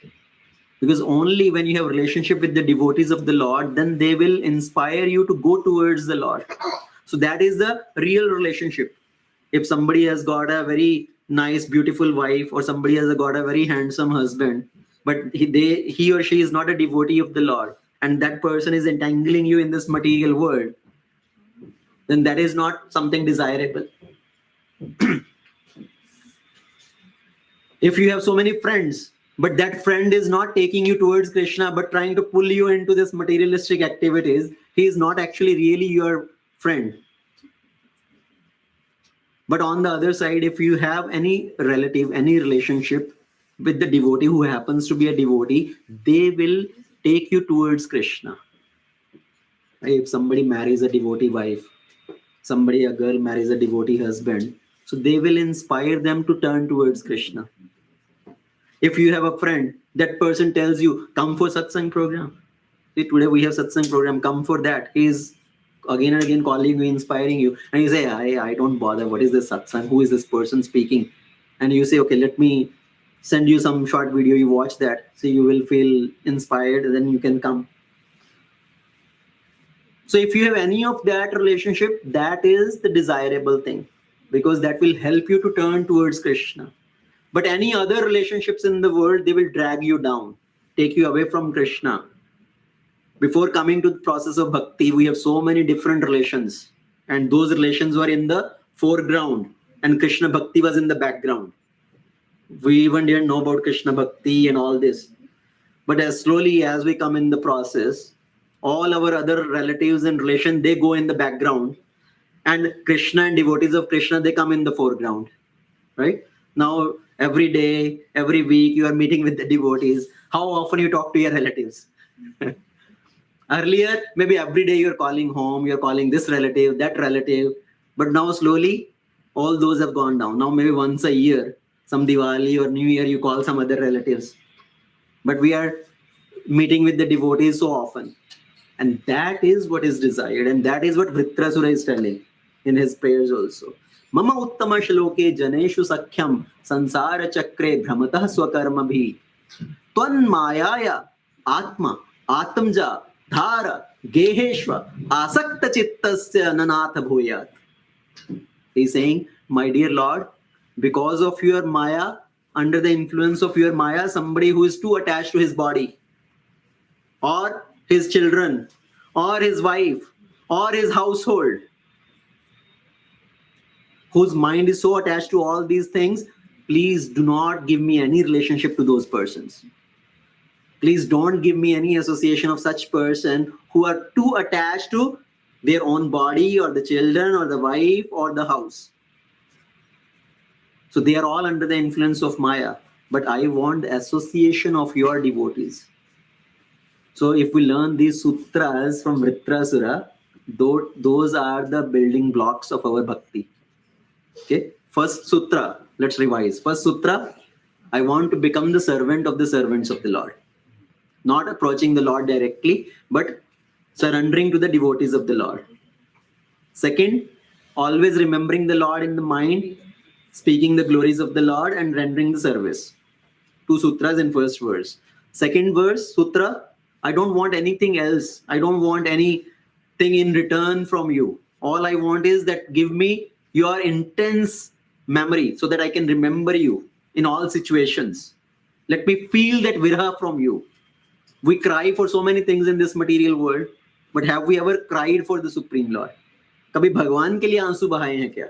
Because only when you have relationship with the devotees of the Lord, then they will inspire you to go towards the Lord. So that is the real relationship. If somebody has got a very nice, beautiful wife, or somebody has got a very handsome husband, but he or she is not a devotee of the Lord, and that person is entangling you in this material world, then that is not something desirable. If you have so many friends, but that friend is not taking you towards Krishna, but trying to pull you into this materialistic activities, he is not actually really your friend. But on the other side, if you have any relative, any relationship with the devotee who happens to be a devotee, they will take you towards Krishna. If somebody marries a devotee wife, a girl marries a devotee husband, so they will inspire them to turn towards Krishna. If you have a friend, that person tells you, come for satsang program. See, today we have satsang program, come for that. He is again and again calling you, inspiring you. And you say, I don't bother. What is this satsang? Who is this person speaking? And you say, okay, let me send you some short video. You watch that. So you will feel inspired. And then you can come. So if you have any of that relationship, that is the desirable thing. Because that will help you to turn towards Krishna. But any other relationships in the world, they will drag you down, take you away from Krishna. Before coming to the process of bhakti, we have so many different relations. and those relations were in the foreground, and Krishna Bhakti was in the background. We even didn't know about Krishna Bhakti and all this. But as slowly as we come in the process, all our other relatives and relations, they go in the background, and Krishna and devotees of Krishna, they come in the foreground, right? Now, every day, every week, you are meeting with the devotees. How often you talk to your relatives? Earlier, maybe every day you're calling home, you're calling this relative, that relative. But now slowly, all those have gone down. Now maybe once a year, some Diwali or New Year, you call some other relatives. But we are meeting with the devotees so often. And that is what is desired. And that is what Vritrasura is telling in his prayers also. Mama uttama shloke janeshu sakhyam sansara chakre bhramatah swakarma bhi. Twan mayaya atma atamja dhara geheshva asakta chittasya nanatha bhuyat. He's saying, my dear Lord, because of your maya, under the influence of your maya, somebody who is too attached to his body, or his children, or his wife, or his household, whose mind is so attached to all these things, please do not give me any relationship to those persons. Please don't give me any association of such person who are too attached to their own body or the children or the wife or the house. So they are all under the influence of Maya. But I want the association of your devotees. So if we learn these sutras from Vritrasura, those are the building blocks of our bhakti. Okay. First sutra, let's revise. First sutra, I want to become the servant of the servants of the Lord. Not approaching the Lord directly, but surrendering to the devotees of the Lord. Second, always remembering the Lord in the mind, speaking the glories of the Lord and rendering the service. 2 sutras in first verse. Second verse, sutra, I don't want anything else. I don't want anything in return from you. All I want is that give me your intense memory so that I can remember you in all situations. Let me feel that viraha from you. We cry for so many things in this material world, but have we ever cried for the Supreme Lord? कभी भगवान के लिए आंसू बहाए हैं क्या?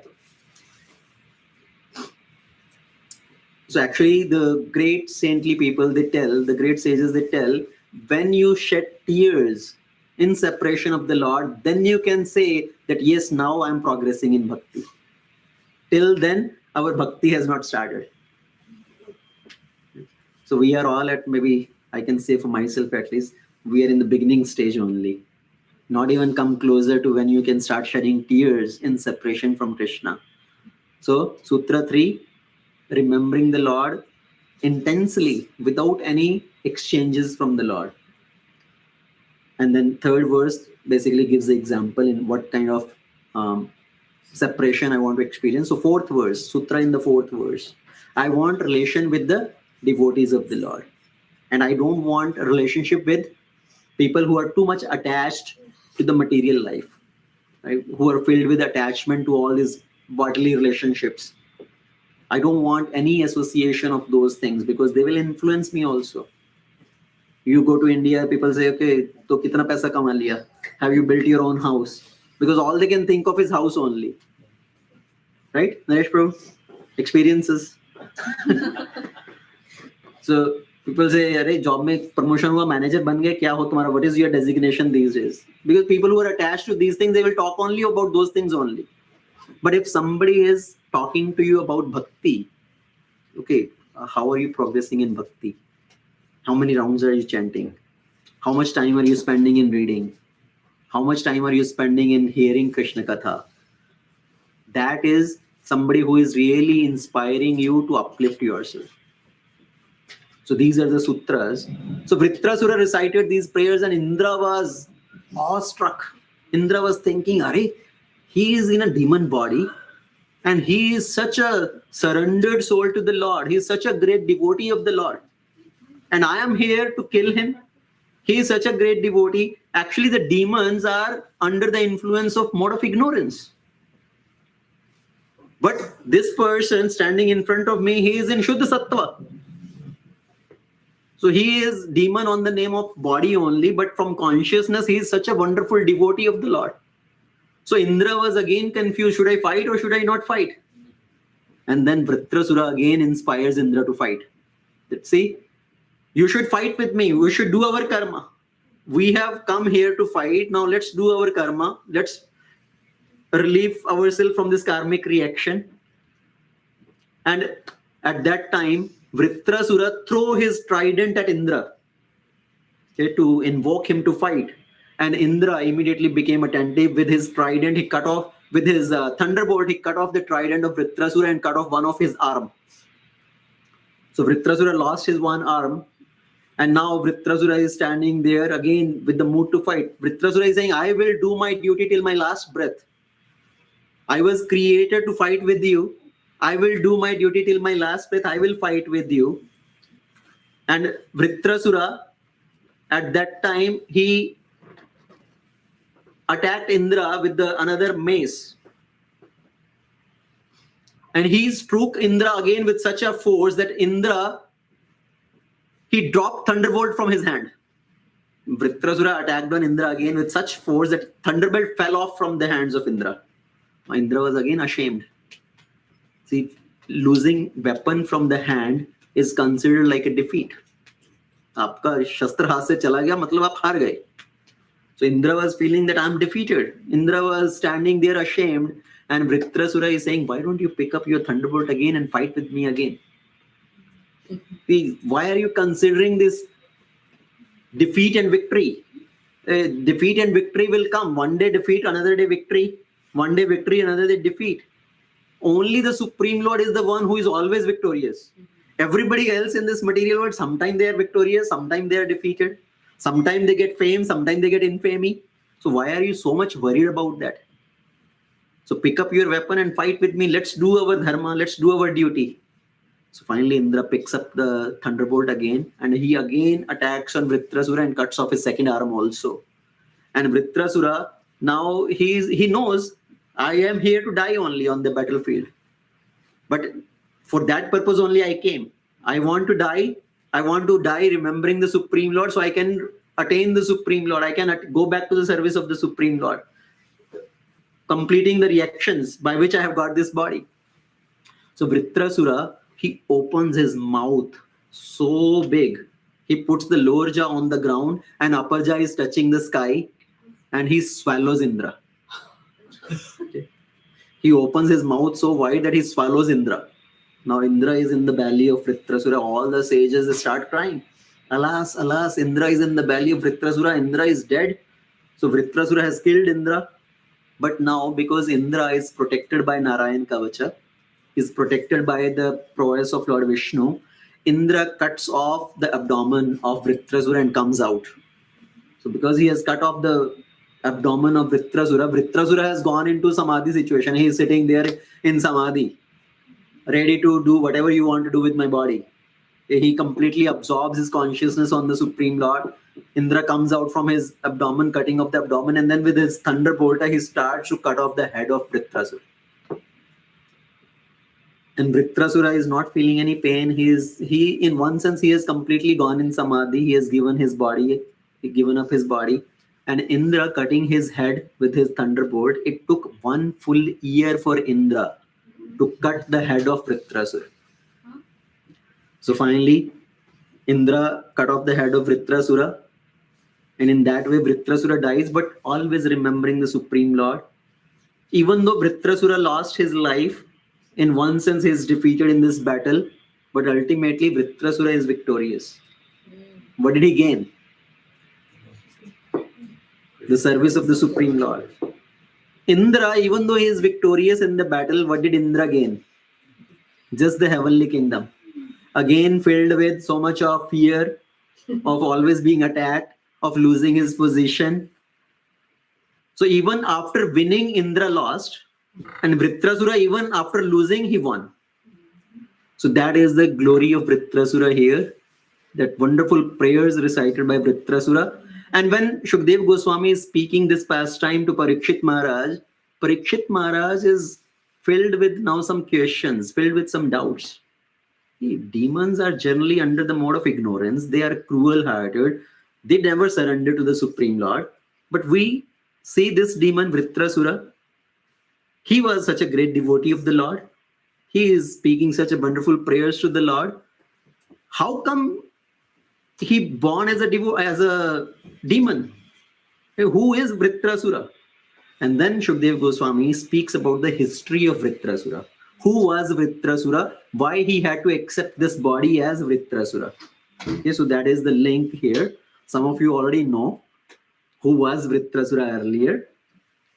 So actually the great saintly people, they tell, the great sages, they tell, when you shed tears in separation of the Lord, then you can say that yes, now I'm progressing in bhakti. Till then, our bhakti has not started. So we are all at, maybe I can say for myself at least, we are in the beginning stage only. Not even come closer to when you can start shedding tears in separation from Krishna. So Sutra 3, remembering the Lord intensely without any exchanges from the Lord. And then third verse basically gives the example in what kind of separation I want to experience. So fourth verse, Sutra in the fourth verse, I want relation with the devotees of the Lord. And I don't want a relationship with people who are too much attached to the material life, right? Who are filled with attachment to all these bodily relationships. I don't want any association of those things because they will influence me also. You go to India, people say, okay, to kitna paisa kama liya? Have you built your own house? Because all they can think of is house only. Right, Naresh bro? Experiences. So people say, "Arey, job mein promotion hua, manager ban gaye, kya ho tumhara? What is your designation these days?" Because people who are attached to these things, they will talk only about those things only. But if somebody is talking to you about bhakti, okay, how are you progressing in bhakti? How many rounds are you chanting? How much time are you spending in reading? How much time are you spending in hearing Krishna Katha? That is somebody who is really inspiring you to uplift yourself. So these are the sutras. So Vritrasura recited these prayers and Indra was awestruck. Indra was thinking, Arey, he is in a demon body and he is such a surrendered soul to the Lord. He is such a great devotee of the Lord. And I am here to kill him. He is such a great devotee. Actually, the demons are under the influence of mode of ignorance. But this person standing in front of me, he is in Shuddha Sattva. So he is demon on the name of body only, but from consciousness, he is such a wonderful devotee of the Lord. So Indra was again confused. Should I fight or should I not fight? And then Vritrasura again inspires Indra to fight. Let's see, you should fight with me. We should do our karma. We have come here to fight. Now let's do our karma. Let's relieve ourselves from this karmic reaction. And at that time, Vritrasura threw his trident at Indra, okay, to invoke him to fight. And Indra immediately became attentive. With his trident, he cut off, with his thunderbolt, he cut off the trident of Vritrasura and cut off one of his arm. So Vritrasura lost his one arm. And now Vritrasura is standing there again with the mood to fight. Vritrasura is saying, I will do my duty till my last breath. I was created to fight with you. I will do my duty till my last breath. I will fight with you. And Vritrasura, at that time, he attacked Indra with another mace. And he struck Indra again with such a force that Indra, he dropped thunderbolt from his hand. Vritrasura attacked on Indra again with such force that thunderbolt fell off from the hands of Indra. Indra was again ashamed. See, losing weapon from the hand is considered like a defeat. आपका शस्त्र हाथ से चला गया मतलब आप हार गए. So Indra was feeling that I'm defeated. Indra was standing there ashamed, and Vritrasura is saying, why don't you pick up your thunderbolt again and fight with me again? See, why are you considering this defeat and victory? Defeat and victory will come. One day defeat, another day victory. One day victory, another day defeat. Only the Supreme Lord is the one who is always victorious. Everybody else in this material world, sometimes they are victorious, sometimes they are defeated. Sometimes they get fame, sometimes they get infamy. So why are you so much worried about that? So pick up your weapon and fight with me. Let's do our dharma. Let's do our duty. So finally Indra picks up the thunderbolt again, and he again attacks on Vritrasura and cuts off his second arm also. And Vritrasura, now he knows, I am here to die only on the battlefield. But for that purpose only I came. I want to die. I want to die remembering the Supreme Lord so I can attain the Supreme Lord. I can go back to the service of the Supreme Lord, completing the reactions by which I have got this body. So Vritrasura, he opens his mouth so big. He puts the lower jaw on the ground and upper jaw is touching the sky, and he swallows Indra. Okay. He opens his mouth so wide that he swallows Indra. Now Indra is in the belly of Vritrasura. All the sages start crying. Alas, alas, Indra is in the belly of Vritrasura. Indra is dead. So Vritrasura has killed Indra. But now, because Indra is protected by Narayan Kavacha, is protected by the prowess of Lord Vishnu, Indra cuts off the abdomen of Vritrasura and comes out. So because he has cut off the abdomen of Vritrasura, Vritrasura has gone into Samadhi situation. He is sitting there in Samadhi, ready to do whatever you want to do with my body. He completely absorbs his consciousness on the Supreme Lord. Indra comes out from his abdomen, cutting off the abdomen, and then with his thunderbolt, he starts to cut off the head of Vritrasura. And Vritrasura is not feeling any pain. He in one sense, he has completely gone in Samadhi. He has given his body, given up his body. And Indra cutting his head with his thunderbolt, it took 1 full year for Indra to cut the head of Vritrasura. So finally, Indra cut off the head of Vritrasura, and in that way Vritrasura dies, but always remembering the Supreme Lord. Even though Vritrasura lost his life, in one sense he is defeated in this battle, but ultimately Vritrasura is victorious. What did he gain? The service of the Supreme Lord. Indra, even though he is victorious in the battle, what did Indra gain? Just the heavenly kingdom. Again filled with so much of fear, of always being attacked, of losing his position. So even after winning, Indra lost, and Vritrasura, even after losing, he won. So that is the glory of Vritrasura here. That wonderful prayers recited by Vritrasura. And when Shukdev Goswami is speaking this pastime to Parikshit Maharaj is filled with now some questions, filled with some doubts. Demons are generally under the mode of ignorance. They are cruel-hearted. They never surrender to the Supreme Lord. But we see this demon Vritrasura, He was such a great devotee of the Lord. He is speaking such a wonderful prayers to the Lord. How come he born as a demon? Who is Vritrasura? And then Shukdev Goswami speaks about the history of Vritrasura. Who was Vritrasura? Why he had to accept this body as Vritrasura? Okay, so that is the link here. Some of you already know who was Vritrasura earlier,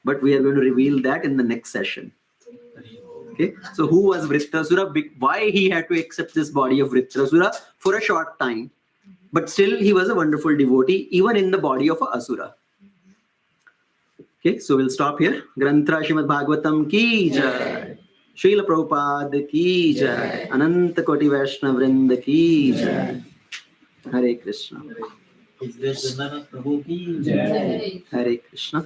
but we are going to reveal that in the next session. Okay, so who was Vritrasura? Why he had to accept this body of Vritrasura for a short time, but still he was a wonderful devotee, even in the body of a Asura. Okay, so we'll stop here. Grantra Srimad Bhagavatam ki jai. Srila Prabhupada ki jai. Ananta Koti Vaishnava Vrinda ki jai. Hare Krishna. Vrindanath Prabhu ki jai. Hare Krishna.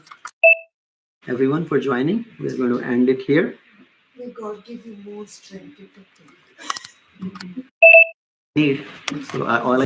Everyone for joining. We're going to end it here. May God give you more strength to take. Need. So all I